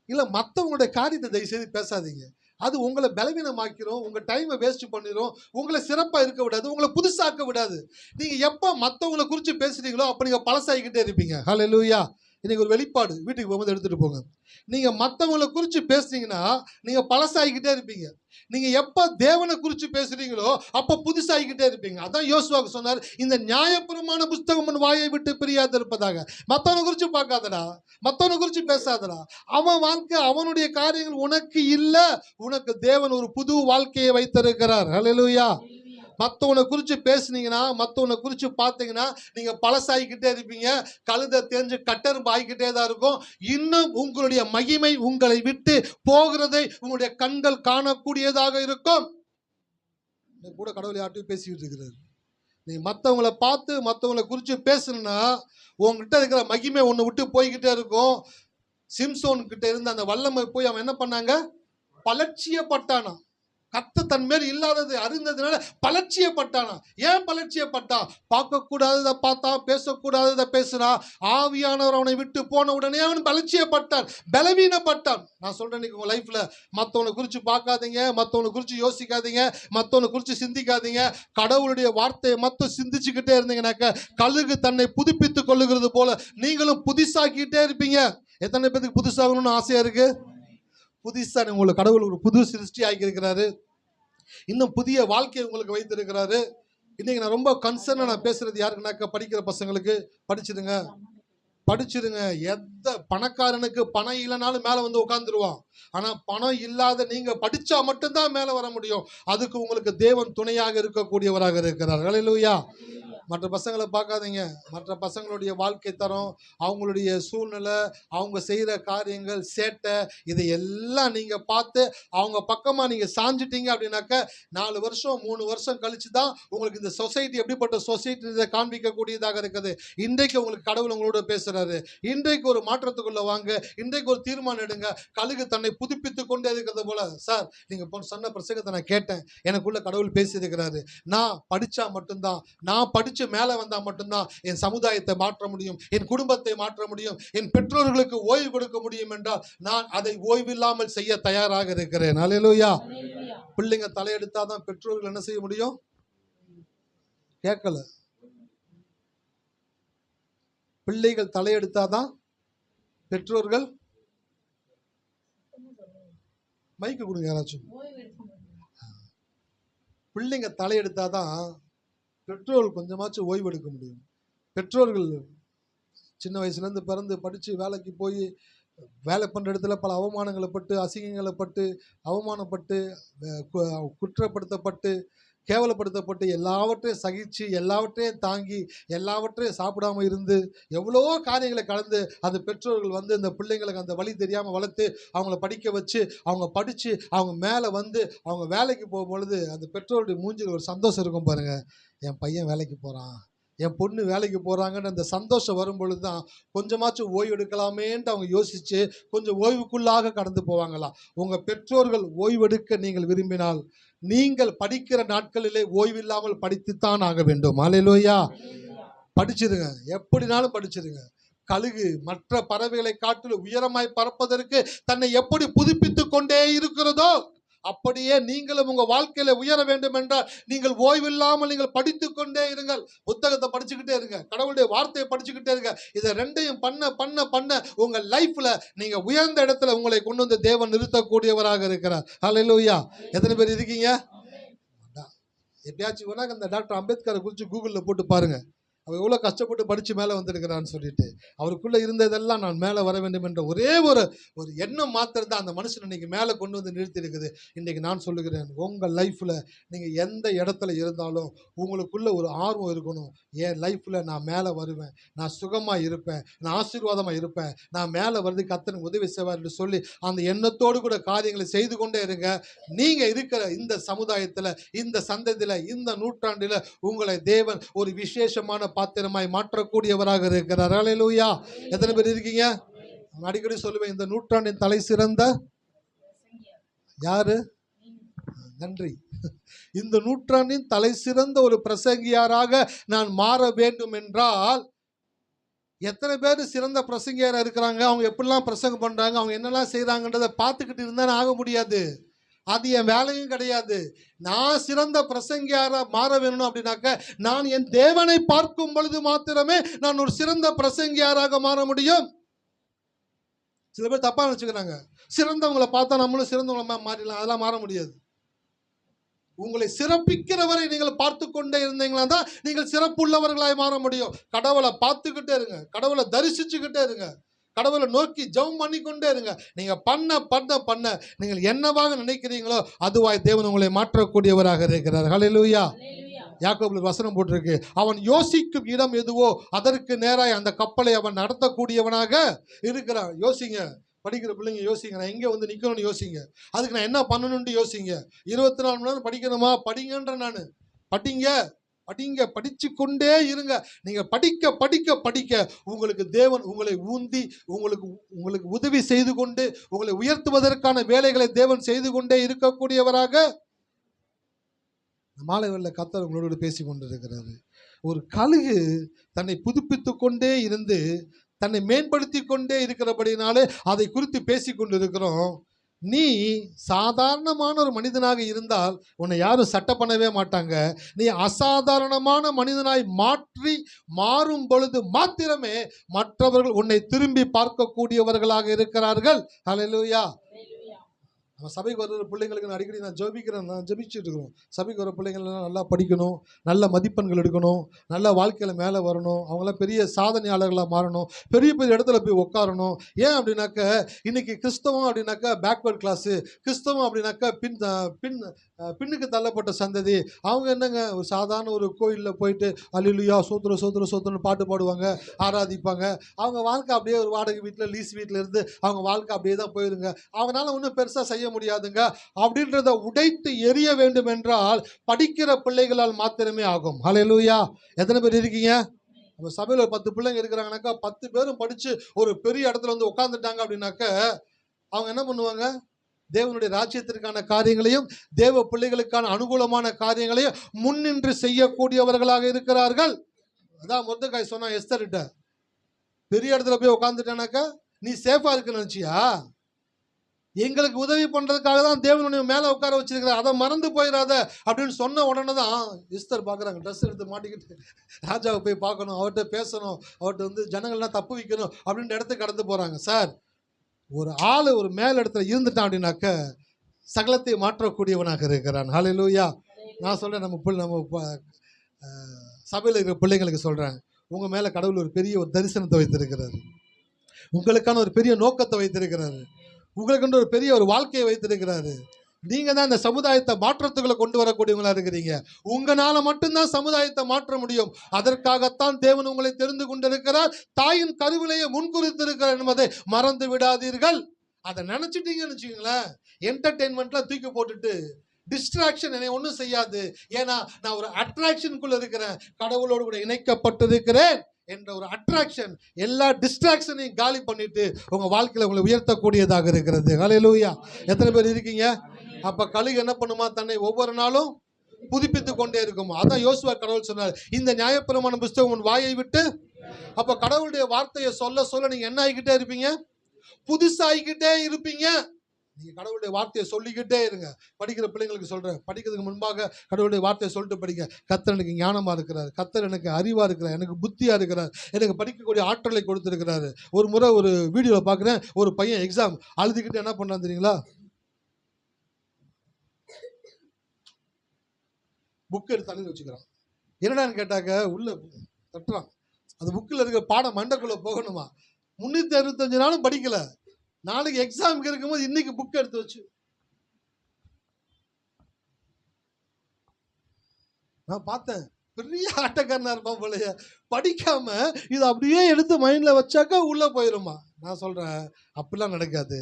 இல்லை மற்றவங்களுடைய காரியத்தை தயவு செய்து பேசாதீங்க. அது உங்களை பலவீனமாக்கிறோம், உங்கள் டைமை வேஸ்ட் பண்ணிடும், உங்களை சிறப்பாக இருக்க விடாது, உங்களை புதுசாக்க விடாது. நீங்கள் எப்போ மற்றவங்களை குறித்து பேசுகிறீங்களோ அப்போ நீங்கள் பழசாகிக்கிட்டே இருப்பீங்க. ஹல்லேலூயா. இன்னைக்கு ஒரு வெளிப்பாடு வீட்டுக்கு போகும்போது எடுத்துகிட்டு போங்க. நீங்கள் மற்றவங்களை குறித்து பேசுனீங்கன்னா நீங்கள் பழசாகிக்கிட்டே இருப்பீங்க. நீங்கள் எப்போ தேவனை குறித்து பேசுகிறீங்களோ அப்போ புதுசாகிக்கிட்டே இருப்பீங்க. அதான் யோசுவாவுக்கு சொன்னார், இந்த நியாயப்பிரமாண புஸ்தகம் உன் வாயை விட்டு பிரியாது இருப்பதாக. மற்றவனை குறித்து பார்க்காதடா, மற்றவனை குறித்து பேசாதடா. அவன் வாழ்க்கை, அவனுடைய காரியங்கள் உனக்கு இல்லை. உனக்கு தேவன் ஒரு புது வாழ்க்கையை வைத்திருக்கிறார். ஹல்லேலூயா. மற்றவனை குறித்து பேசுனீங்கன்னா, மற்றவனை குறித்து பார்த்தீங்கன்னா நீங்கள் பழசாகிக்கிட்டே இருப்பீங்க. கழுதை தெரிஞ்சு கட்டெரும்பு ஆகிக்கிட்டே தான் இருக்கும். இன்னும் உங்களுடைய மகிமை உங்களை விட்டு போகிறதை உங்களுடைய கண்கள் காணக்கூடியதாக இருக்கும். கூட கடவுளை யார்ட்டையும் பேசிக்கிட்டு இருக்கிறார். நீ மற்றவங்களை பார்த்து மற்றவங்களை குறித்து பேசணுன்னா உங்ககிட்ட இருக்கிற மகிமை ஒன்று விட்டு போய்கிட்டே இருக்கும். சிம்சோன் கிட்ட இருந்த அந்த வல்லமை போய் அவன் என்ன பண்ணாங்க, பலட்சியப்பட்டானா. கத்து தன் மேல் இல்லாதது அறிந்ததுனால பலட்சியப்பட்டானா. ஏன் பலட்சியப்பட்டான்? பார்க்கக்கூடாததை பார்த்தான், பேசக்கூடாததை பேசுறான். ஆவியானவர் அவனை விட்டு போன உடனே அவன் பலட்சியப்பட்டான், பலவீனப்பட்டான். நான் சொல்றேன், இன்னைக்கு உங்க லைஃப்ல மற்றவனை குறித்து பார்க்காதீங்க, மற்றவனை குறித்து யோசிக்காதீங்க, மற்றவனை குறித்து சிந்திக்காதீங்க. கடவுளுடைய வார்த்தையை மட்டும் சிந்திச்சுக்கிட்டே இருந்தீங்கன்னாக்க கழுகு தன்னை புதுப்பித்துக் கொள்ளுகிறது போல நீங்களும் புதுசாக்கிட்டே இருப்பீங்க. எத்தனை பேருக்கு புதுசாகணும்னு ஆசையா இருக்கு? புதுசாக உங்களுக்கு கடவுள் ஒரு புது சிருஷ்டி ஆகி இருக்கிறாரு. இன்னும் புதிய வாழ்க்கையை உங்களுக்கு வைத்திருக்கிறாரு. இன்னைக்கு நான் ரொம்ப கன்சர்னா நான் பேசுறது யாருக்குனாக்கா, படிக்கிற பசங்களுக்கு படிச்சிருங்க, படிச்சிருங்க. எந்த பணக்காரனுக்கு பணம் இல்லைனாலும் மேலே வந்து உட்காந்துருவான். ஆனால் பணம் இல்லாத நீங்கள் படித்தா மட்டும்தான் மேலே வர முடியும். அதுக்கு உங்களுக்கு தேவன் துணையாக இருக்கக்கூடியவராக இருக்கிறார். ஹல்லேலூயா. மற்ற பசங்களை பார்க்காதீங்க. மற்ற பசங்களுடைய வாழ்க்கை தரம், அவங்களுடைய சூழ்நிலை, அவங்க செய்கிற காரியங்கள், சேட்டை, இதை எல்லாம் நீங்கள் பார்த்து அவங்க பக்கமாக நீங்கள் சாஞ்சிட்டீங்க அப்படின்னாக்க 4 வருஷம் 3 வருஷம் கழிச்சு தான் உங்களுக்கு இந்த சொசைட்டி எப்படிப்பட்ட சொசைட்டி இதை காண்பிக்கக்கூடியதாக இருக்குது. இன்றைக்கு உங்களுக்கு கடவுள் உங்களோட பேசுகிறாரு. இன்றைக்கு ஒரு மாற்றத்துக்குள்ளே வாங்க, இன்றைக்கு ஒரு தீர்மானம் எடுங்க. கழுகு தன்னை புதுப்பித்து கொண்டே இருக்கிறது போல. சார், நீங்கள் சொன்ன பிரசங்கத்தை நான் கேட்டேன், எனக்குள்ள கடவுள் பேசியிருக்கிறாரு. நான் படித்தா மட்டும்தான், நான் படித்து மேலே வந்தால் மட்டும்தான் என் சமுதாயத்தை மாற்ற முடியும், என் குடும்பத்தை மாற்ற முடியும், என் பெற்றோர்களுக்கு ஓய்வு கொடுக்க முடியும் என்றால் நான் அதை ஓய்வில்லாமல் செய்ய தயாராக இருக்கிறேன். ஹல்லேலூயா. பிள்ளைங்க தலையெடுத்தாதான் பெற்றோர்கள் என்ன செய்ய முடியும்? கேட்கல. பிள்ளைகள் தலையெடுத்தாதான் பெற்றோர்கள், மைக்கு கொடுங்க யாராச்சும். பிள்ளைங்க தலையெடுத்தாதான் பெற்றோர்கள் கொஞ்சமாச்சும் ஓய்வு எடுக்க முடியும். பெற்றோர்கள் சின்ன வயசுலேருந்து பிறந்து படித்து வேலைக்கு போய் வேலை பண்ணுற இடத்துல பல அவமானங்களை பட்டு, அசிங்கங்களை பட்டு, அவமானப்பட்டு, குற்றப்படுத்தப்பட்டு, கேவலப்படுத்தப்பட்டு, எல்லாவற்றையும் சகிச்சு, எல்லாவற்றையும் தாங்கி, எல்லாவற்றையும் சாப்பிடாமல் இருந்து, எவ்வளோ காரியங்களை கலந்து அந்த பெற்றோர்கள் வந்து இந்த பிள்ளைங்களுக்கு அந்த வழி தெரியாமல் வளர்த்து அவங்கள படிக்க வச்சு, அவங்க படித்து அவங்க மேலே வந்து அவங்க வேலைக்கு போகும்பொழுது அந்த பெற்றோருடைய மூஞ்சில் ஒரு சந்தோஷம் இருக்கும் பாருங்கள். என் பையன் வேலைக்கு போகிறான், என் பொண்ணு வேலைக்கு போகிறாங்கன்னு அந்த சந்தோஷம் வரும் பொழுது தான் கொஞ்சமாச்சும் ஓய்வு எடுக்கலாமேன்ட்டு அவங்க யோசித்து கொஞ்சம் ஓய்வுக்குள்ளாக கடந்து போவாங்களாம். உங்கள் பெற்றோர்கள் ஓய்வெடுக்க நீங்கள் விரும்பினால் நீங்கள் படிக்கிற நாட்களிலே ஓய்வில்லாமல் படித்துத்தான் ஆக வேண்டும். ஹல்லேலூயா. படிச்சிருங்க, எப்படினாலும் படிச்சிருங்க. கழுகு மற்ற பறவைகளை காட்டிலும் உயரமாய் பறப்பதற்கு தன்னை எப்படி புதுப்பித்து கொண்டே இருக்கிறதோ அப்படியே நீங்களும் உங்க வாழ்க்கையில உயர வேண்டும் என்றால் நீங்கள் ஓய்வில்லாமல் நீங்கள் படித்து கொண்டே இருங்கள். புத்தகத்தை படிச்சுக்கிட்டே இருங்க, கடவுளுடைய வார்த்தையை படிச்சுக்கிட்டே இருங்க. இதை ரெண்டையும் பண்ண பண்ண பண்ண உங்க லைஃப்ல நீங்க உயர்ந்த இடத்துல உங்களை கொண்டு வந்து தேவன் நிறுத்தக்கூடியவராக இருக்கிறார். ஹல்லேலூயா. எத்தனை பேர் இருக்கீங்க? எப்பயாச்சும் வேணா அந்த டாக்டர் அம்பேத்கரை குறித்து கூகுளில் போட்டு பாருங்க. அவர் எவ்வளோ கஷ்டப்பட்டு படித்து மேலே வந்திருக்கிறான்னு சொல்லிட்டு, அவருக்குள்ளே இருந்ததெல்லாம் நான் மேலே வர வேண்டும் என்ற ஒரே ஒரு எண்ணம் மாத்திரம் தான் அந்த மனுஷனை இன்றைக்கி மேலே கொண்டு வந்து நிறுத்தி இருக்குது. இன்றைக்கி நான் சொல்லுகிறேன், உங்கள் லைஃப்பில் நீங்கள் எந்த இடத்துல இருந்தாலும் உங்களுக்குள்ளே ஒரு ஆர்வம் இருக்கணும். என் லைஃப்பில் நான் மேலே வருவேன், நான் சுகமாக இருப்பேன், நான் ஆசீர்வாதமாக இருப்பேன், நான் மேலே வருது கர்த்தர் உதவி செய்வார் என்று சொல்லி அந்த எண்ணத்தோடு கூட காரியங்களை செய்து கொண்டே இருங்க. நீங்கள் இருக்கிற இந்த சமுதாயத்தில், இந்த சந்ததியில், இந்த நூற்றாண்டில் உங்களை தேவன் ஒரு விசேஷமான பாத்திரமாய் மாற்றக்கூடியவராக இருக்கிறார். ஹல்லேலூயா. எத்தனை பேர் இருக்கீங்க? நான் அடிக்கடி சொல்லுவேன், இந்த நூற்றாண்டின் தலை சிறந்த யாரு? நன்றி. இந்த நூற்றாண்டின் தலை சிறந்த ஒரு பிரசங்கியாராக நான் மாற வேண்டும் என்றால் எத்தனை பேர் சிறந்த பிரசங்கியாராக இருக்கிறாங்க, அவங்க எப்படிலாம் பிரசங்கம் பண்றாங்க, அவங்க என்னெல்லாம் செய்யறாங்கன்றதை பார்த்துக்கிட்டு இருந்தா ஆக முடியாது. அது என் வேலையும் கிடையாது. நான் சிறந்த பிரசங்கியாரா மாற வேணும் அப்படின்னாக்க நான் என் தேவனை பார்க்கும் பொழுது மாத்திரமே நான் ஒரு சிறந்த பிரசங்கியாராக மாற முடியும். சில பேர் தப்பாக நினச்சிக்கிறாங்க, சிறந்தவங்களை பார்த்தா நம்மளும் சிறந்தவங்களை மாறிடலாம். அதெல்லாம் மாற முடியாது. உங்களை சிறப்பிக்கிறவரை நீங்கள் பார்த்து கொண்டே இருந்தீங்களா தான் நீங்கள் சிறப்புள்ளவர்களாய் மாற முடியும். கடவுளை பார்த்துக்கிட்டே இருங்க, கடவுளை தரிசிச்சுக்கிட்டே இருங்க, கடவுளை நோக்கி ஜெபம் பண்ணிக்கொண்டே இருங்க. நீங்கள் பண்ண பண்ண பண்ண நீங்கள் என்னவாக நினைக்கிறீங்களோ அதுவாய் தேவன் உங்களை மாற்றக்கூடியவராக இருக்கிறார். ஹல்லேலூயா. யாக்கோபுல வசனம் போட்டிருக்கு, அவன் யோசிக்கும் இடம் எதுவோ அதற்கு நேராய் அந்த கப்பலை அவன் நடத்தக்கூடியவனாக இருக்கிறான். யோசிங்க, படிக்கிற பிள்ளைங்க யோசிங்க, நான் எங்கே வந்து நிற்கணும்னு யோசிங்க, அதுக்கு நான் என்ன பண்ணணும்னு யோசிங்க. 24 மணி நேரம் படிக்கணுமா? படிங்கன்ற நான் படிங்க படிங்க, படிச்சு கொண்டே இருங்க. நீங்கள் படிக்க படிக்க படிக்க உங்களுக்கு தேவன் உங்களை ஊந்தி உங்களுக்கு உதவி செய்து கொண்டு உங்களை உயர்த்துவதற்கான வேலைகளை தேவன் செய்து கொண்டே இருக்கக்கூடியவராக மாலை வேளை கர்த்தர் உங்களோடு பேசி கொண்டிருக்கிறாரு. ஒரு கழுகு தன்னை புதுப்பித்து கொண்டே இருந்து தன்னை மேம்படுத்தி கொண்டே இருக்கிறபடினாலே அதை குறித்து பேசி கொண்டிருக்கிறோம். நீ சாதாரணமான ஒரு மனிதனாக இருந்தால் உன்னை யாரும் சட்டை பண்ணவே மாட்டாங்க. நீ அசாதாரணமான மனிதனாய் மாறும் பொழுது மாத்திரமே மற்றவர்கள் உன்னை திரும்பி பார்க்கக்கூடியவர்களாக இருக்கிறார்கள். ஹல்லேலூயா. நம்ம சபைக்கு வர்ற பிள்ளைங்களுக்கு நான் அடிக்கடி நான் ஜெபிச்சுட்டு இருக்கிறோம். சபைக்கு வர பிள்ளைங்கள்லாம் நல்லா படிக்கணும், நல்ல மதிப்பெண்கள் எடுக்கணும், நல்ல வாழ்க்கையில் மேலே வரணும், அவங்களாம் பெரிய சாதனையாளர்களாக மாறணும், பெரிய பெரிய இடத்துல போய் உட்காரணும். ஏன் அப்படின்னாக்க இன்னைக்கு கிறிஸ்தவம் அப்படின்னாக்கா பேக்வர்ட் கிளாஸு, கிறிஸ்தவம் அப்படின்னாக்கா பின்னுக்கு தள்ளப்பட்ட சந்ததி. அவங்க என்னங்க ஒரு சாதாரண ஒரு கோயிலில் போயிட்டு அல்லேலூயா சோத்திர சோத்திர சோத்திரன்னு பாட்டு பாடுவாங்க, ஆராதிப்பாங்க. அவங்க வாழ்க்கை அப்படியே ஒரு வாடகை வீட்டில் லீஸ் வீட்டில் இருந்து அவங்க வாழ்க்கை அப்படியே தான் போயிருங்க. அவங்களால ஒன்றும் பெருசாக செய்ய முடியாதுங்க. அப்படின்றத உடைத்து எரிய வேண்டும் என்றால் படிக்கிற பிள்ளைகளால் மாத்திரமே ஆகும். ஹல்லேலூயா. எத்தனை பேர் இருக்கீங்க? நம்ம சபையில் ஒரு 10 பிள்ளைங்க இருக்கிறாங்கனாக்கா 10 பேரும் படித்து ஒரு பெரிய இடத்துல வந்து உட்காந்துட்டாங்க அப்படின்னாக்க அவங்க என்ன பண்ணுவாங்க? தேவனுடைய ராஜ்யத்திற்கான காரியங்களையும் தேவ பிள்ளைகளுக்கான அனுகூலமான காரியங்களையும் முன்னின்று செய்யக்கூடியவர்களாக இருக்கிறார்கள். அதான் மொர்தெகாய் சொன்னா எஸ்தர்கிட்ட, பெரிய இடத்துல போய் உட்காந்துட்டானாக்கா நீ சேஃபா இருக்குன்னு நினைச்சியா? எங்களுக்கு உதவி பண்றதுக்காக தான் தேவனுடைய மேல உட்கார வச்சிருக்கிற, அதை மறந்து போயிடாத அப்படின்னு சொன்ன உடனே தான் எஸ்தர் பார்க்குறாங்க. ட்ரெஸ் எடுத்து மாட்டிக்கிட்டு ராஜாவை போய் பார்க்கணும், அவர்கிட்ட பேசணும், அவர்கிட்ட வந்து ஜனங்கள்லாம் தப்பு வைக்கணும் அப்படின்ற இடத்துக்கு கடந்து போறாங்க. சார், ஒரு ஆள் ஒரு மேல் இடத்துல இருந்துட்டான் அப்படின்னாக்க சகலத்தை மாற்றக்கூடியவனாக இருக்கிறான். ஹல்லேலூயா. நான் சொல்றேன், நம்ம சபையில் இருக்கிற பிள்ளைங்களுக்கு சொல்றேன், உங்க மேல கடவுள் ஒரு பெரிய ஒரு தரிசனத்தை வைத்திருக்கிறாரு, உங்களுக்கான ஒரு பெரிய நோக்கத்தை வைத்திருக்கிறாரு, உங்களுக்கு ஒரு பெரிய ஒரு வாழ்க்கையை வைத்திருக்கிறாரு. நீங்க தான் இந்த சமுதாயத்தை மாற்றத்துக்குள்ள கொண்டு வரக்கூடியவங்களா இருக்கிறீங்க. உங்களால மட்டும்தான் சமுதாயத்தை மாற்ற முடியும். அதற்காகத்தான் தேவன் உங்களை தெரிந்து கொண்டிருக்கிறார். தாயின் கருவிலேயே முன்குறித்திருக்கிறார் என்பதை மறந்து விடாதீர்கள். அதை நினைச்சிட்டீங்கன்னு வச்சுக்கோங்களேன், என்டர்டெயின்மெண்ட்லாம் தூக்கி போட்டுட்டு டிஸ்ட்ராக்ஷன் என்னை ஒன்றும் செய்யாது. ஏன்னா நான் ஒரு அட்ராக்ஷனுக்குள்ள இருக்கிறேன், கடவுளோடு கூட இணைக்கப்பட்டிருக்கிறேன் என்ற ஒரு அட்ராக்ஷன் எல்லா டிஸ்ட்ராக்ஷனையும் காலி பண்ணிட்டு உங்க வாழ்க்கையில உங்களை உயர்த்தக்கூடியதாக இருக்கிறது. ஹல்லேலூயா. எத்தனை பேர் இருக்கீங்க? அப்ப கழுகு என்ன பண்ணுமா? தன்னை ஒவ்வொரு நாளும் புதுப்பித்து கொண்டே இருக்குமா. அதான் யோசுவா கடவுள் சொன்னார், இந்த நியாயப்பிரமாண புஸ்தகம் உன் வாயை விட்டு. அப்ப கடவுளுடைய வார்த்தையை சொல்ல சொல்ல நீங்க என்ன ஆகிக்கிட்டே இருப்பீங்க? புதுசாகிக்கிட்டே இருப்பீங்க. நீங்க கடவுளுடைய வார்த்தையை சொல்லிக்கிட்டே இருங்க. படிக்கிற பிள்ளைங்களுக்கு சொல்றேன், படிக்கிறதுக்கு முன்பாக கடவுளுடைய வார்த்தையை சொல்லிட்டு படிங்க. கர்த்தர் எனக்கு ஞானமா இருக்கிறார், கர்த்தர் எனக்கு அறிவா இருக்கிறார், எனக்கு புத்தியா இருக்கிறார், எனக்கு படிக்கக்கூடிய ஆற்றலை கொடுத்திருக்கிறாரு. ஒரு முறை ஒரு வீடியோவில் பார்க்குறேன், ஒரு பையன் எக்ஸாம் அழுதுகிட்டு என்ன பண்ணான் தெரியுங்களா? புக் எடுத்து அழுது வச்சுக்கிறான். என்னடான்னு கேட்டாக்க உள்ள தட்டுறான். அந்த புக்கில் இருக்கிற பாடம் மண்டைக்குள்ள போகணுமா? 365 நாளும் படிக்கல, நாளைக்கு எக்ஸாமுக்கு இருக்கும்போது இன்னைக்கு புக் எடுத்து வச்சு நான் பார்த்தேன். பெரிய ஆட்டக்காரனா இருப்பான் போலயே, படிக்காம இது அப்படியே எடுத்து மைண்ட்ல வச்சாக்கா உள்ள போயிருமா. நான் சொல்றேன், அப்படிலாம் நடக்காது.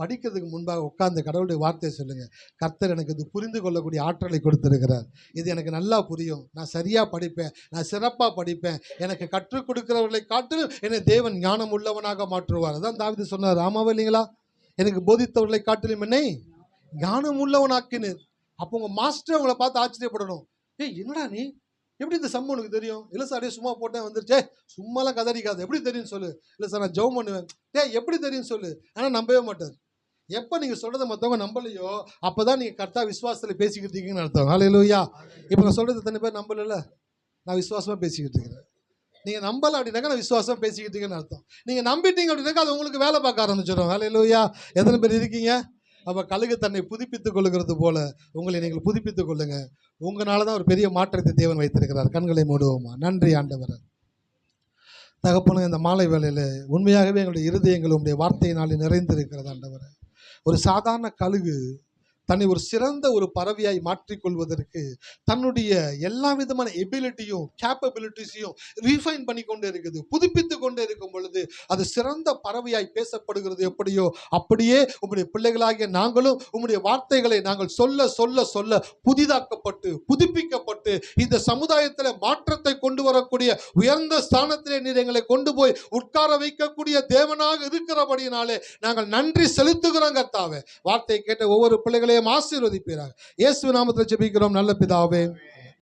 படிக்கிறதுக்கு முன்பாக உட்கார்ந்து கடவுளுடைய வார்த்தையை சொல்லுங்க. கர்த்தர் எனக்கு இது புரிந்து கொள்ளக்கூடிய ஆற்றலை கொடுத்திருக்கிறார், இது எனக்கு நல்லா புரியும், நான் சரியா படிப்பேன், நான் சிறப்பா படிப்பேன், எனக்கு கற்றுக் கொடுக்கிறவர்களை காட்டிலும் என்னை தேவன் ஞானம் உள்ளவனாக மாற்றுவார். அதான் தாவீது சொன்னார், ஆமாவா இல்லைங்களா? எனக்கு போதித்தவர்களை காட்டிலும் என்னை ஞானம் உள்ளவனாக்கினீர். அப்போ உங்க மாஸ்டர் உங்களை பார்த்து ஆச்சரியப்படணும். என்னடா நீ எப்படி இந்த சம்ம உனக்கு தெரியும்? இல்லை சார், அப்படியே சும்மா போட்டேன் வந்துருச்சே, சும்மாலாம் கதறிக்காது, எப்படி தெரியும் சொல்லு. இல்லை சார், நான் ஜெபம் பண்ணுவேன். எப்படி தெரியும் சொல்லு. ஆனால் நம்பவே மாட்டார். எப்போ நீங்கள் சொல்கிறத மற்றவங்க நம்பலையோ அப்போ தான் நீங்கள் கரெக்டாக விசுவாசத்தில் பேசிக்கிட்டு இருக்கீங்கன்னு அர்த்தம். ஹல்லேலூயா. இப்போ நான் சொல்கிறது எத்தனை பேர் நம்பல? நான் விசுவாசமாக பேசிக்கிட்டு இருக்கிறேன். நீங்கள் நம்பலை அப்படின்னாக்கா நான் விசுவாசம் பேசிக்கிட்டீங்கன்னு அர்த்தம். நீங்கள் நம்பிட்டீங்க அப்படின்னாக்கா அது உங்களுக்கு வேலை பார்க்க ஆரம்பிச்சிடும். ஹல்லேலூயா. எத்தனை பேர் இருக்கீங்க? அப்போ கழுகு தன்னை புதுப்பித்துக் கொள்ளுகிறது போல உங்களை நீங்கள் புதுப்பித்துக் கொள்ளுங்க. உங்களால தான் ஒரு பெரிய மாற்றத்தை தேவன் வைத்திருக்கிறார். கண்களை மூடுவோமா? நன்றி ஆண்டவர். தகப்பனே, இந்த மாலை வேளையில் உண்மையாகவே எங்களுடைய இருதயங்கள் உங்களுடைய வார்த்தையினாலே நிறைந்திருக்கிறது ஆண்டவர். ஒரு சாதாரண கழுகு தன்னை ஒரு சிறந்த ஒரு பறவையாய் மாற்றிக்கொள்வதற்கு தன்னுடைய எல்லா விதமான எபிலிட்டியும் கேப்பபிலிட்டிஸையும் ரீஃபைன் பண்ணி கொண்டே இருக்குது. புதுப்பித்து கொண்டே இருக்கும் பொழுது அது சிறந்த பறவையாய் பேசப்படுகிறது. எப்படியோ அப்படியே உங்களுடைய பிள்ளைகளாகிய நாங்களும் உங்களுடைய வார்த்தைகளை நாங்கள் சொல்ல சொல்ல சொல்ல புதிதாக்கப்பட்டு புதுப்பிக்கப்பட்டு இந்த சமுதாயத்தில் மாற்றத்தை கொண்டு வரக்கூடிய உயர்ந்த ஸ்தானத்திலே நீர் எங்களை கொண்டு போய் உட்கார வைக்கக்கூடிய தேவனாக இருக்கிறபடியினாலே நாங்கள் நன்றி செலுத்துகிறோம் கர்த்தாவே. வார்த்தையை கேட்ட ஒவ்வொரு பிள்ளைகளையும் ஆசீர்வதிப்பீராக. இயேசு நாமத்தில் ஜெபிக்கிறோம் நல்ல பிதாவே.